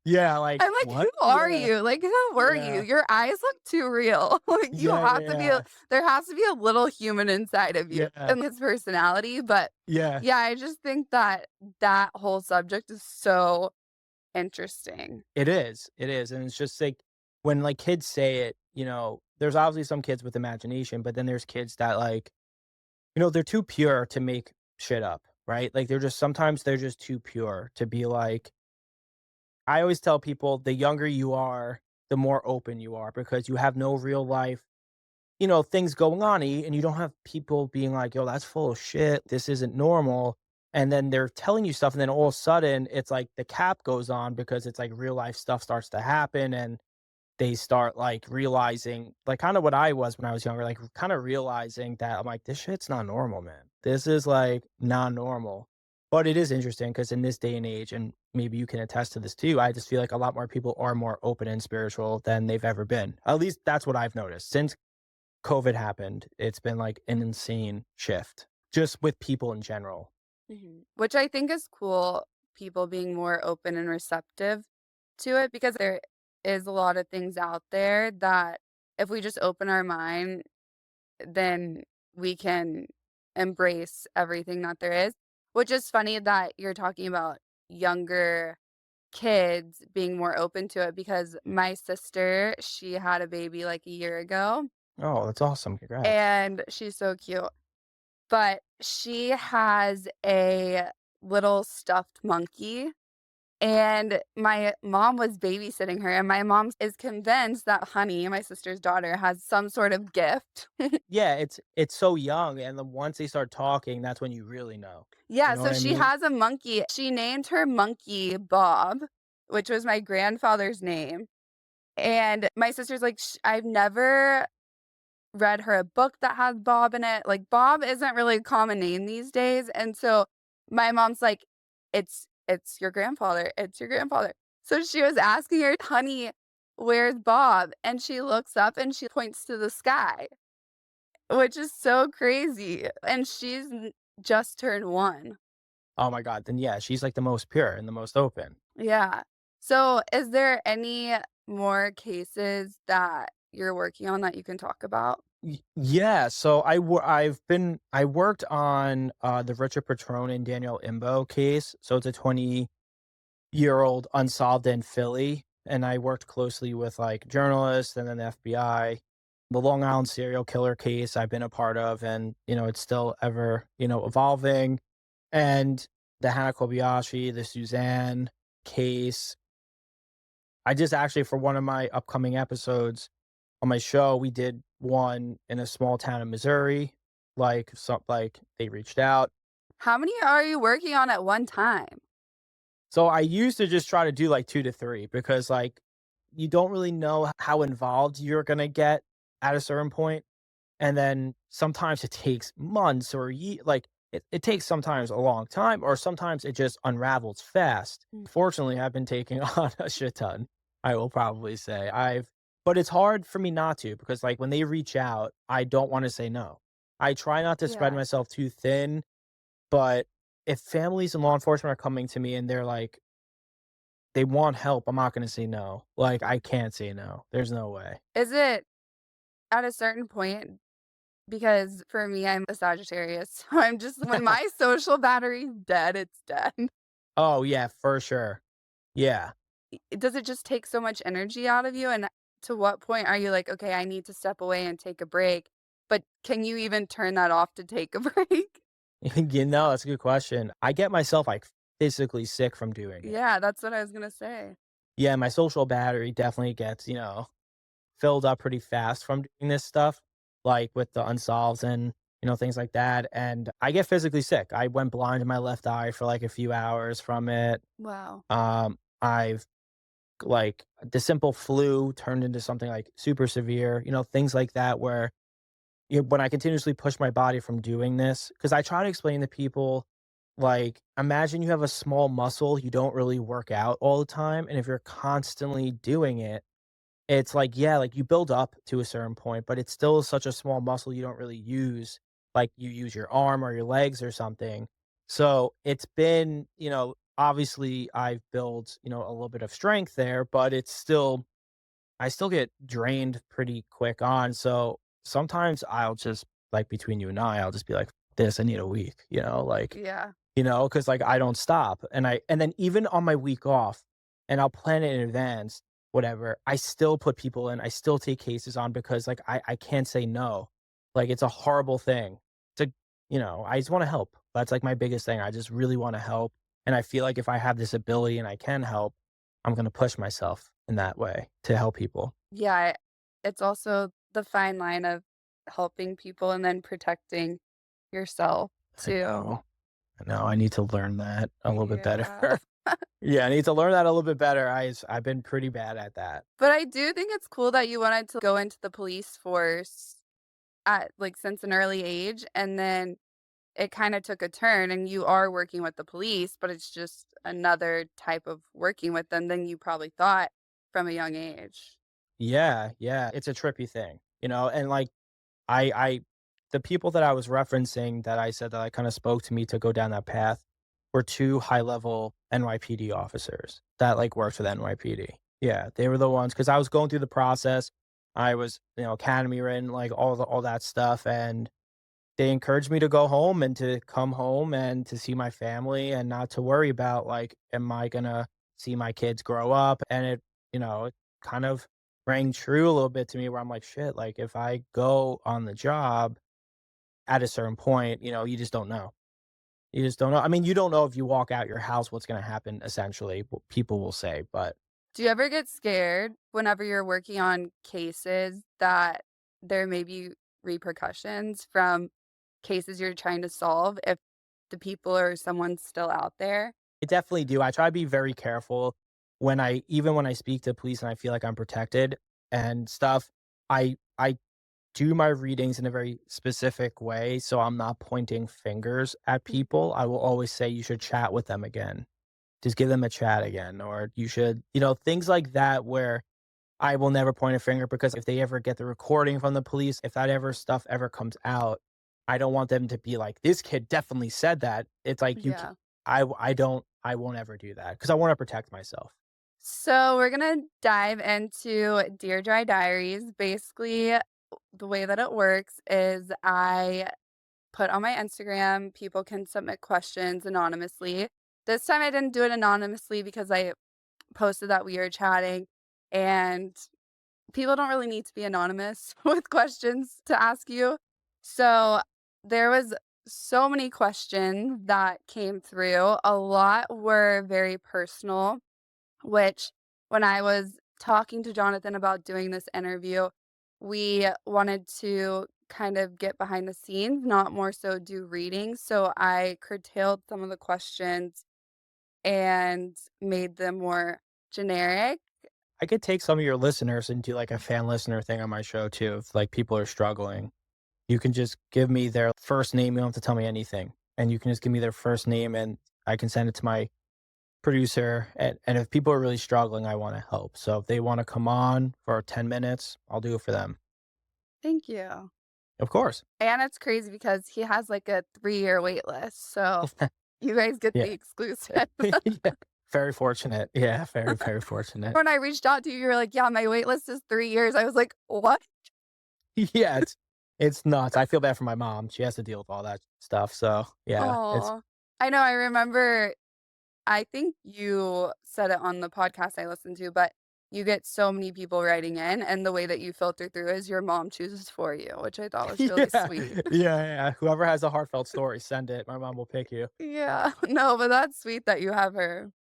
Yeah, like, I'm like, "Who what? are Yeah, you? Like, who were you? yeah. Your eyes look too real." Like, you Yeah, have to be a yeah, there has to be a little human inside of you yeah, and his personality, but, yeah. yeah, I just think that that whole subject is so interesting. It is, and it's just, like, when, like, kids say it, there's obviously some kids with imagination, but then there's kids that, like, they're too pure to make shit up, right? Like, they're just too pure to be like I always tell people the younger you are, the more open you are because you have no real life, things going on, and you don't have people being like, "Yo, that's full of shit. This isn't normal." And then they're telling you stuff, and then all of a sudden, it's like the cap goes on because it's like real life stuff starts to happen, and they start like realizing, like kind of what I was when I was younger, like kind of realizing that I'm like, this shit's not normal, man. This is like not normal. But it is interesting because in this day and age, and maybe you can attest to this too, I just feel like a lot more people are more open and spiritual than they've ever been. At least that's what I've noticed. Since COVID happened, it's been like an insane shift just with people in general. Mhm. Which I think is cool, people being more open and receptive to it because there is a lot of things out there that if we just open our mind, then we can embrace everything that there is. Which is funny that you're talking about younger kids being more open to it because my sister, she had a baby like a year ago Oh, that's awesome. Congrats. and she's so cute. But she has a little stuffed monkey, and my mom was babysitting her, and my mom is convinced that Honey, my sister's daughter, has some sort of gift. Yeah, it's so young, and then once they start talking, that's when you really know. You Yeah, know so what I she mean? has a monkey. She named her monkey Bob, which was my grandfather's name, and my sister's like, I've never read her a book that has Bob in it. Like, Bob isn't really a common name these days, and so my mom's like, "It's your grandfather, it's your grandfather." So she was asking her, "Honey, where's Bob?" And she looks up and she points to the sky, which is so crazy, and she's n just turned 1. Oh my god, then yeah, she's like the most pure and the most open. Yeah. So, is there any more cases that you're working on that you can talk about? Yeah, so I worked on the Richard Patrone and Daniel Imbo case. So it's a 20-year-old unsolved in Philly, and I worked closely with like journalists and then the FBI. The Long Island serial killer case I've been a part of, and it's still ever evolving. And the Hannah Kobayashi, the Suzanne case. I just actually for one of my upcoming episodes on my show, we did one in a small town in Missouri. Like they reached out. How many are you working on at one time? So I used to just try to do like 2 to 3 because like you don't really know how involved you're gonna get at a certain point. And then sometimes it takes months or like it takes sometimes a long time or sometimes it just unravels fast. Mm. Fortunately, I've been taking on a shit ton. I will probably say. But it's hard for me not to because, like, when they reach out, I don't wanna say no. I try not to spread Yeah. myself too thin, but if families and law enforcement are coming to me and they're like, they want help, I'm not gonna say no. Like, I can't say no. There's no way. Is it at a certain point because for me, I'm a Sagittarius, so I'm just when my social battery's dead, it's dead. Oh, yeah, for sure. Yeah. Does it just take so much energy out of you? And to what point are you like, "Okay, I need to step away and take a break," but can you even turn that off to take a break? You know, that's a good question. I get myself, like, physically sick from doing it. Yeah, that's what I was gonna say. Yeah, my social battery definitely gets, filled up pretty fast from doing this stuff, like with the unsolved and, things like that, and I get physically sick. I went blind in my left eye for, like, a few hours from it. Wow. I've like, the simple flu turned into something, like, super severe, things like that where when I continuously push my body from doing this, because I try to explain to people, like, imagine you have a small muscle you don't really work out all the time, and if you're constantly doing it, it's like, yeah, like, you build up to a certain point, but it's still such a small muscle you don't really use, like, you use your arm or your legs or something. So, it's been, obviously, I've built, a little bit of strength there, but it's still I still get drained pretty quick on, so sometimes I'll just like, between you and I'll just be like, "This, I need a week," like, Yeah. because like, I don't stop, and then even on my week off, and I'll plan it in advance, whatever, I still put people in, I still take cases on because, like, I can't say no. Like, it's a horrible thing to I just wanna help. That's, like, my biggest thing, I just really wanna help, and I feel like if I have this ability and I can help, I'm gonna push myself in that way to help people. Yeah, it's also the fine line of helping people and then protecting yourself I too. know. I know, I need to learn that a little bit better. Yeah. Yeah, I need to learn that a little bit better. I've been pretty bad at that. But I do think it's cool that you wanted to go into the police force at, like, since an early age, and then it kinda took a turn, and you are working with the police, but it's just another type of working with them than you probably thought from a young age. Yeah, yeah, it's a trippy thing, and, like, I the people that I was referencing that I said that, kinda spoke to me to go down that path were 2 high-level NYPD officers that, like, worked for the NYPD. Yeah, they were the ones because I was going through the process. I was, academy ridden, like, all that stuff, and they encouraged me to go home and to come home and to see my family and not to worry about, like, am I gonna see my kids grow up? And it kind of rang true a little bit to me where I'm like, shit, like, if I go on the job at a certain point, you just don't know. You just don't know. I mean, you don't know if you walk out your house what's gonna happen, essentially, what people will say, but Do you ever get scared whenever you're working on cases that there may be repercussions from cases you're trying to solve if the people or someone's still out there? I definitely do. I try to be very careful even when I speak to police and I feel like I'm protected and stuff, I do my readings in a very specific way, so I'm not pointing fingers at Mm. people. I will always say you should chat with them again. Just give them a chat again, or you should, things like that where I will never point a finger because if they ever get the recording from the police, if that ever stuff ever comes out, I don't want them to be like, "This kid definitely said that." It's like you ca Yeah. I won't ever do that because I wanna protect myself. So we're gonna dive into Dear Dry Diaries. Basically, the way that it works is I put on my Instagram, people can submit questions anonymously. This time I didn't do it anonymously because I posted that we were chatting, and people don't really need to be anonymous with questions to ask you. So there was so many questions that came through. A lot were very personal, which when I was talking to Jonathan about doing this interview, we wanted to kind of get behind the scenes, not more so do readings. So I curtailed some of the questions and made them more generic. I could take some of your listeners and do, like, a fan listener thing on my show too if, like, people are struggling. You can just give me their first name, you don't have to tell me anything, and you can just give me their first name, and I can send it to my producer, and if people are really struggling, I wanna help. So if they wanna come on for 10 minutes, I'll do it for them. Thank you. Of course. And it's crazy because he has, like, a three-year wait list, so you guys get Yeah. the exclusive. Yeah. Very fortunate. Yeah, very, very fortunate. When I reached out to you, you were like, "Yeah, my wait list is 3 years." I was like, "What?" Yeah, it's nuts. I feel bad for my mom. She has to deal with all that stuff, so, yeah, it's Oh, I know, I remember I think you said it on the podcast I listened to, but you get so many people writing in, and the way that you filter through is your mom chooses for you, which I thought was really yeah, sweet. yeah. Whoever has a heartfelt story, send it. My mom will pick you. Yeah. No, but that's sweet that you have her.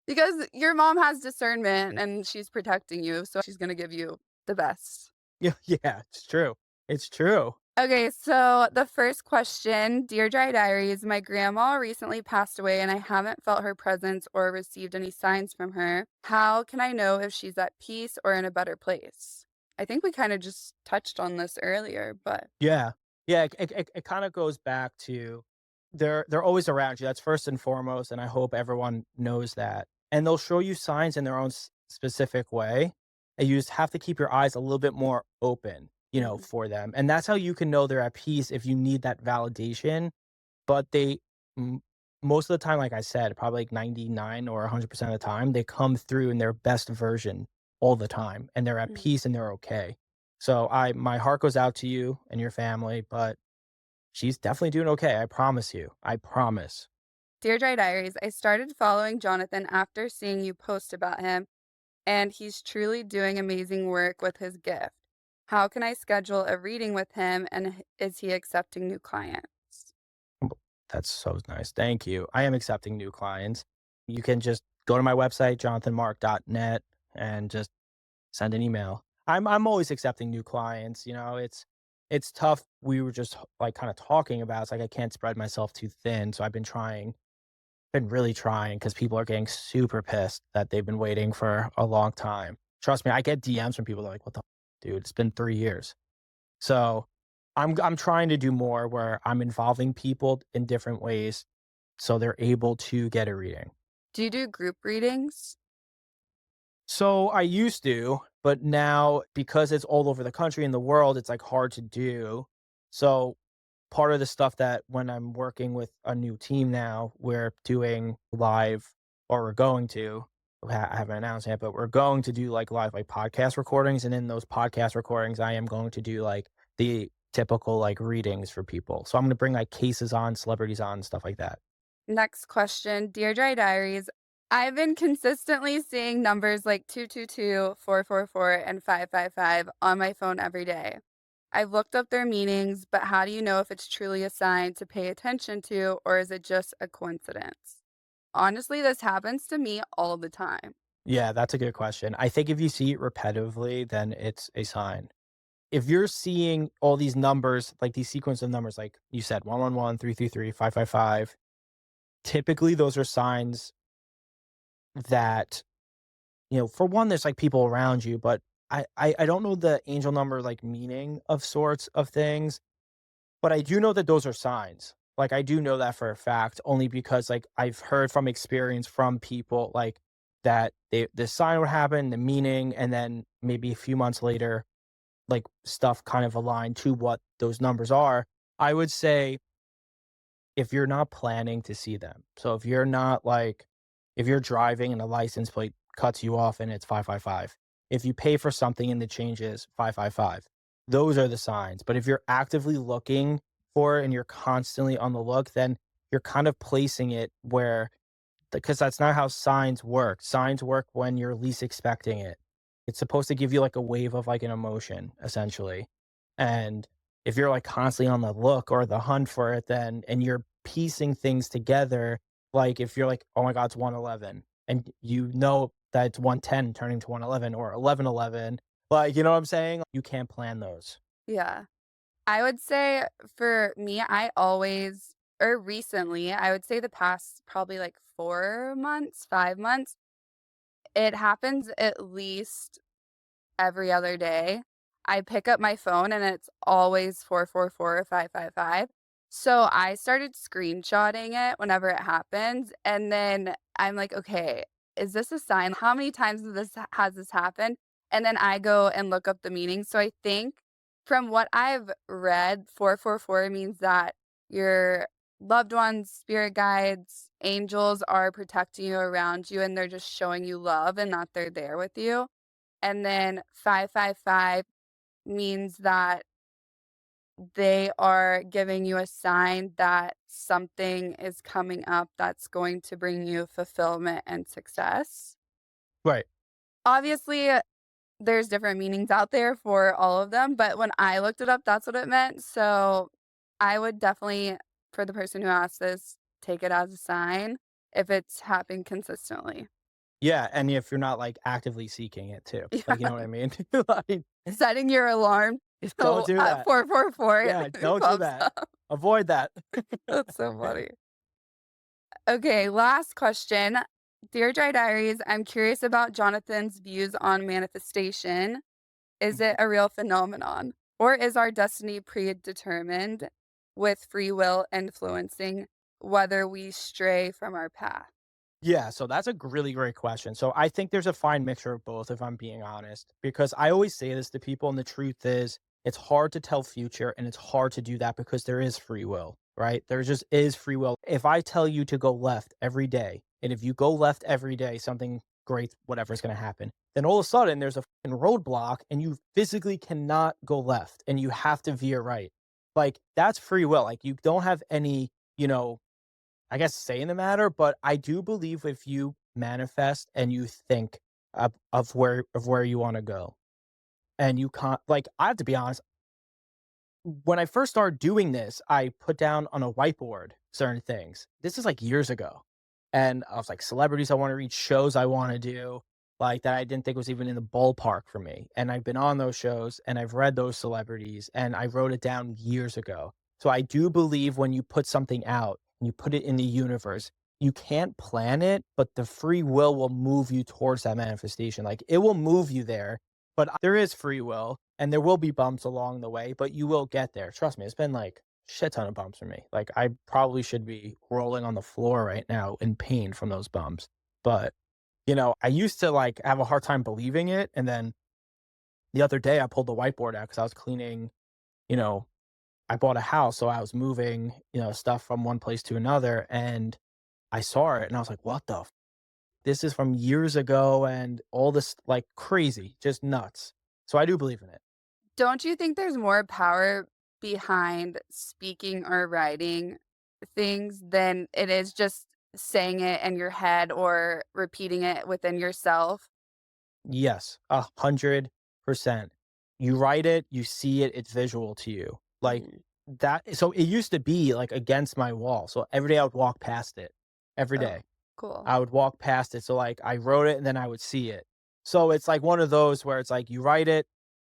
Because your mom has discernment and she's protecting you, so she's gonna give you the best. Yeah, yeah, it's true. It's true. Okay, so the first question, Dear Dry Diaries, my grandma recently passed away and I haven't felt her presence or received any signs from her. How can I know if she's at peace or in a better place? I think we kind of just touched on this earlier, but Yeah. Yeah, it kinda goes back to they're always around you, that's first and foremost, and I hope everyone knows that, and they'll show you signs in their own specific way, and you just have to keep your eyes a little bit more open, mhm, for them, and that's how you can know they're at peace if you need that validation, but they m most of the time, like I said, probably like 99 or 100% of the time, they come through in their best version all the time, and they're at mhm. peace and they're okay. So I my heart goes out to you and your family, but she's definitely doing okay, I promise you. I promise. Dear Dry Diaries, I started following Jonathan after seeing you post about him, and he's truly doing amazing work with his gift. How can I schedule a reading with him, and is he accepting new clients? That's so nice. Thank you. I am accepting new clients. You can just go to my website, jonathanmark.net, and just send an email. I'm always accepting new clients, it's tough. We were just like kind of talking about it's like I can't spread myself too thin. So I've been really trying because people are getting super pissed that they've been waiting for a long time. Trust me, I get DMs from people that are like, what the dude, it's been 3 years. So I'm trying to do more where I'm involving people in different ways so they're able to get a reading. Do you do group readings? So I used to, but now because it's all over the country and the world, it's like hard to do. So part of the stuff that when I'm working with a new team now, we're doing live or we're going to, I haven't announced yet, but we're going to do like live like podcast recordings. And in those podcast recordings, I am going to do like the typical like readings for people. So I'm going to bring like cases on, celebrities on, stuff like that. Next question, Dear Dry Diaries, I've been consistently seeing numbers like 222, 444, and 555 on my phone every day. I've looked up their meanings, but how do you know if it's truly a sign to pay attention to, or is it just a coincidence? Honestly, this happens to me all the time. Yeah, that's a good question. I think if you see it repetitively, then it's a sign. If you're seeing all these numbers, like these sequence of numbers, like you said, 111, 333, 555, typically those are signs that, for one, there's like people around you, but I don't know the angel number like meaning of sorts of things, but I do know that those are signs. Like I do know that for a fact, only because like I've heard from experience from people like that the sign would happen, the meaning, and then maybe a few months later, like stuff kind of aligned to what those numbers are. I would say if you're not planning to see them. So if you're not like if you're driving and a license plate cuts you off and it's 555. If you pay for something and the change is 555. Those are the signs. But if you're actively looking for it and you're constantly on the look, then you're kind of placing it where because that's not how signs work. Signs work when you're least expecting it. It's supposed to give you like a wave of like an emotion, essentially. And if you're like constantly on the look or the hunt for it, then and you're piecing things together, like if you're like, oh my God, it's 111, and you know that it's 110 turning to 111 or 1111, like you know what I'm saying? You can't plan those. Yeah. I would say for me, I always, or recently, I would say the past probably like 4 months, 5 months, it happens at least every other day. I pick up my phone and it's always 444 or 555. So I started screenshotting it whenever it happens, and then I'm like, "Okay, is this a sign? How many times has this happened?" And then I go and look up the meaning. So I think from what I've read, 444 means that your loved ones, spirit guides, angels are protecting you around you, and they're just showing you love and that they're there with you. And then 555 means that they are giving you a sign that something is coming up that's going to bring you fulfillment and success. Right. Obviously, there's different meanings out there for all of them, but when I looked it up, that's what it meant. So I would definitely, for the person who asked this, take it as a sign if it's happening consistently. Yeah, and if you're not, like, actively seeking it too, like, you Yeah. know what I mean? Like, Setting your alarm don't so do at that. 444 Yeah, it don't do pops that. up. Avoid that. That's so funny. Okay, last question. Dear Dry Diaries, I'm curious about Jonathan's views on manifestation. Is it Mhm. a real phenomenon? Or is our destiny predetermined with free will influencing whether we stray from our path? Yeah, so that's a really great question. So I think there's a fine mixture of both, if I'm being honest, because I always say this to people, and the truth is, it's hard to tell future, and it's hard to do that because there is free will, right? There just is free will. If I tell you to go left every day, and if you go left every day, something great, whatever is going to happen, then all of a sudden there's a fucking roadblock, and you physically cannot go left, and you have to veer right. Like that's free will. Like you don't have any, you know, I guess, say in the matter, but I do believe if you manifest and you think of where you wanna go, and you can't like, I have to be honest, when I first started doing this, I put down on a whiteboard certain things. This is, like, years ago, and I was like, celebrities I wanna reach, shows I wanna do, like, that I didn't think was even in the ballpark for me, and I've been on those shows, and I've read those celebrities, and I wrote it down years ago. So I do believe when you put something out and you put it in the universe, you can't plan it, but the free will move you towards that manifestation, like, it will move you there, but there is free will, and there will be bumps along the way, but you will get there. Trust me, it's been like shit ton of bumps for me. Like I probably should be rolling on the floor right now in pain from those bumps. But, I used to like have a hard time believing it. And then the other day I pulled the whiteboard out because I was cleaning, you know, I bought a house. So I was moving, stuff from one place to another. And I saw it and I was like, what the this is from years ago and all this like crazy, just nuts. So I do believe in it. Don't you think there's more power behind speaking or writing things than it is just saying it in your head or repeating it within yourself? Yes, 100%. You write it, you see it, it's visual to you. Like Mhm. that so it used to be like against my wall. So every day I would walk past it. Every Oh, day. cool. I would walk past it. So like I wrote it and then I would see it. So it's like one of those where it's like you write it,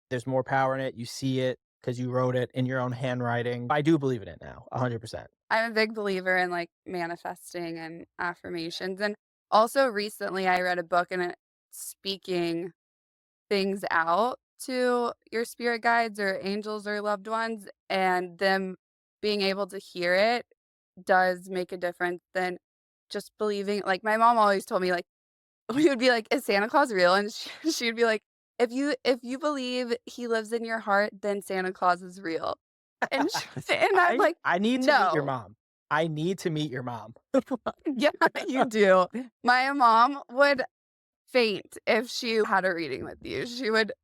there's more power in it, you see it because you wrote it in your own handwriting. I do believe in it now, 100%. I'm a big believer in like manifesting and affirmations. And also recently I read a book and it speaking things out to your spirit guides or angels or loved ones and them being able to hear it does make a difference than just believing. Like my mom always told me like we would be like, "Is Santa Claus real?" And she'd be like, "If you believe he lives in your heart, then Santa Claus is real." And and I'm I like, I need to meet your "No." mom. I need to meet your mom. Yeah, you do. My mom would faint if she had a reading with you.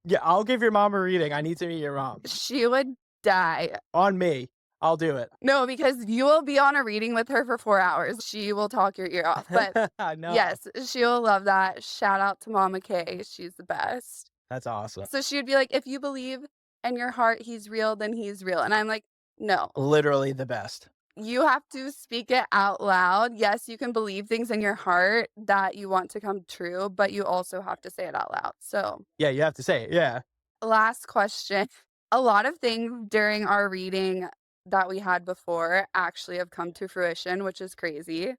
Yeah, I'll give your mom a reading. I need to meet your mom. She would die. On me. I'll do it. No, because you will be on a reading with her for 4 hours. She will talk your ear off, but No. yes, she'll love that. Shout out to Mama K, she's the best. That's awesome. So she would be like, "If you believe in your heart he's real, then he's real." And I'm like, "No, Literally the best. you have to speak it out loud. Yes, you can believe things in your heart that you want to come true, but you also have to say it out loud." So, Yeah, you have to say it, yeah. last question. A lot of things during our reading that we had before actually have come to fruition, which is crazy.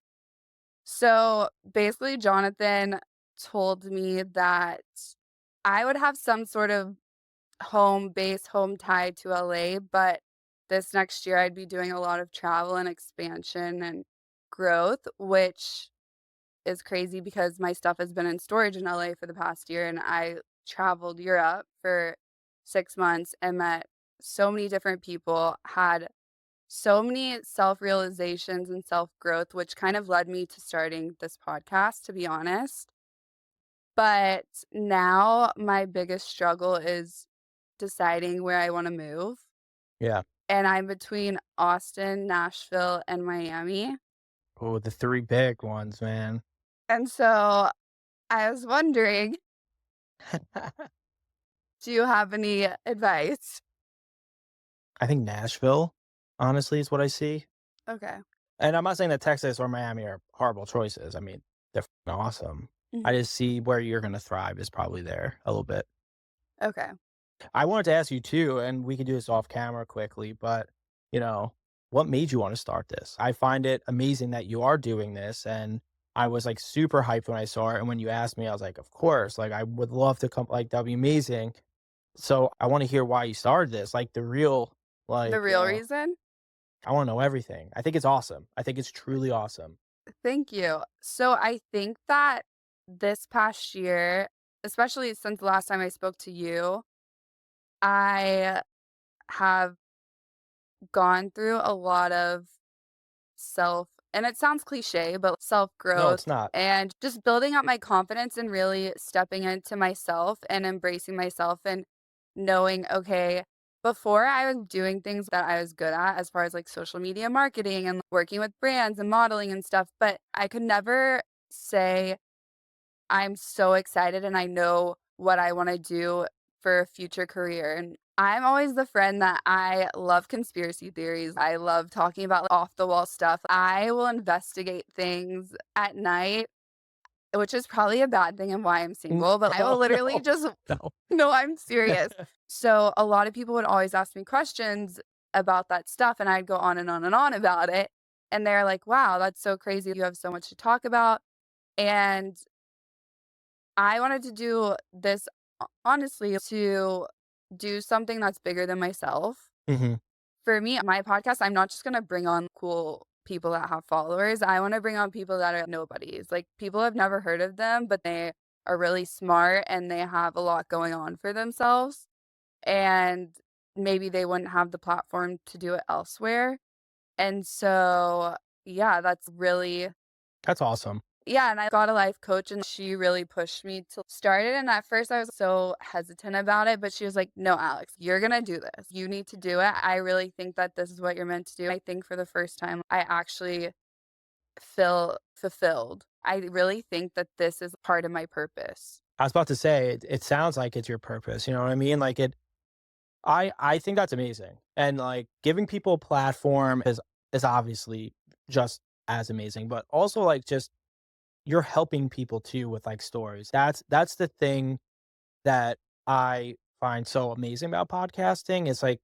So, basically, Jonathan told me that I would have some sort of home base, home tied to LA, but this next year I'd be doing a lot of travel and expansion and growth, which is crazy because my stuff has been in storage in LA for the past year, and I traveled Europe for 6 months and met so many different people, had so many self-realizations and self-growth, which kind of led me to starting this podcast, to be honest. But now my biggest struggle is deciding where I wanna move, Yeah. and I'm between Austin, Nashville, and Miami. Oh, the 3 big ones, man. And so I was wondering, do you have any advice? I think Nashville, honestly, is what I see. Okay. And I'm not saying that Texas or Miami are horrible choices. I mean, they're awesome. I Mhm. just see where you're gonna thrive is probably there a little bit. Okay. I wanted to ask you too, and we can do this off camera quickly, but, you know, what made you wanna start this? I find it amazing that you are doing this, and I was, like, super hyped when I saw it, and when you asked me, I was like, "Of course, like, I would love to come like, that'd be amazing." So, I wanna hear why you started this, like, the real, The like, real reason? I wanna know everything. I think it's awesome. I think it's truly awesome. Thank you. So I think that this past year, especially since the last time I spoke to you, I have gone through a lot of self and it sounds cliche, but No, self-growth it's not. and just building up my confidence and really stepping into myself and embracing myself and knowing, okay, before I was doing things that I was good at as far as like social media marketing and working with brands and modeling and stuff, but I could never say I'm so excited and I know what I wanna do for a future career, and I'm always the friend that I love conspiracy theories, I love talking about off the wall stuff. I will investigate things at night, which is probably a bad thing and why I'm single, but I will No, literally no, just no. no, I'm serious. So, a lot of people would always ask me questions about that stuff, and I'd go on and on and on about it, and they're like, "Wow, that's so crazy, you have so much to talk about," and I wanted to do this honestly to do something that's bigger than myself. Mhm. For me, my podcast, I'm not just gonna bring on cool people that have followers. I wanna bring on people that are nobodies. Like, people have never heard of them, but they are really smart and they have a lot going on for themselves, and maybe they wouldn't have the platform to do it elsewhere. And so, yeah, that's really That's awesome. yeah, and I got a life coach and she really pushed me to start it, and at first I was so hesitant about it, but she was like, "No, Alex, you're gonna do this. You need to do it. I really think that this is what you're meant to do." I think for the first time, I actually feel fulfilled. I really think that this is part of my purpose. I was about to say, it sounds like it's your purpose, you know what I mean? Like, I think that's amazing, and, like, giving people a platform is obviously just as amazing, but also, like, just you're helping people too with, like, stories. That's the thing that I find so amazing about podcasting is, like,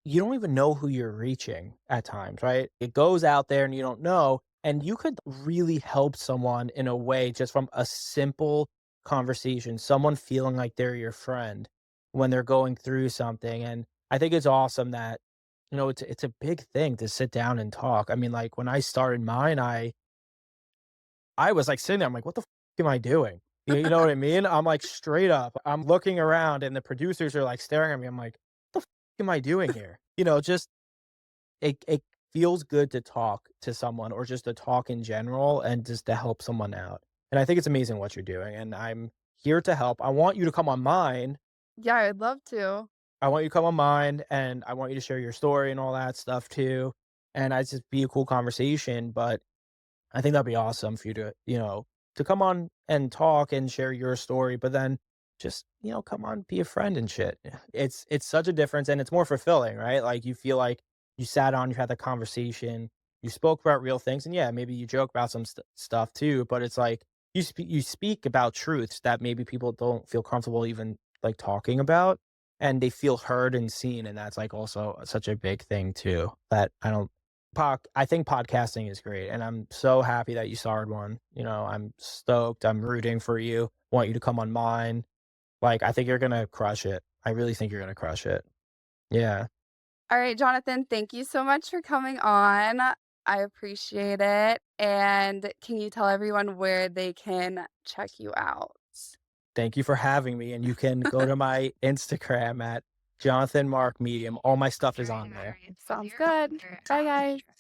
you don't even know who you're reaching at times, right? It goes out there and you don't know, and you could really help someone in a way just from a simple conversation, someone feeling like they're your friend when they're going through something. And I think it's awesome that, it's a big thing to sit down and talk. I mean, like when I started mine, I was like sitting there, I'm like, what the am I doing? You know what I mean? I'm like straight up. I'm looking around and the producers are like staring at me. I'm like, what the am I doing here? Just it feels good to talk to someone or just to talk in general and just to help someone out. And I think it's amazing what you're doing. And I'm here to help. I want you to come on mine. Yeah, I'd love to. I want you to come on mine and I want you to share your story and all that stuff too. And I just be a cool conversation. But I think that'd be awesome for you to come on and talk and share your story, but then just, come on, be a friend and shit. It's such a difference and it's more fulfilling, right? Like you feel like you sat on, you had the conversation, you spoke about real things, and yeah, maybe you joke about some stuff too, but it's like you speak about truths that maybe people don't feel comfortable even like talking about, and they feel heard and seen, and that's like also such a big thing too that I think podcasting is great, and I'm so happy that you started one. I'm stoked. I'm rooting for you. Want you to come on mine. Like, I think you're gonna crush it. I really think you're gonna crush it. Yeah. All right, Jonathan, thank you so much for coming on. I appreciate it. And can you tell everyone where they can check you out? Thank you for having me, and you can go to my Instagram at Jonathan Mark Medium. All my stuff is Dry on there. Diaries with Sounds your good. author, Bye, Alex. guys.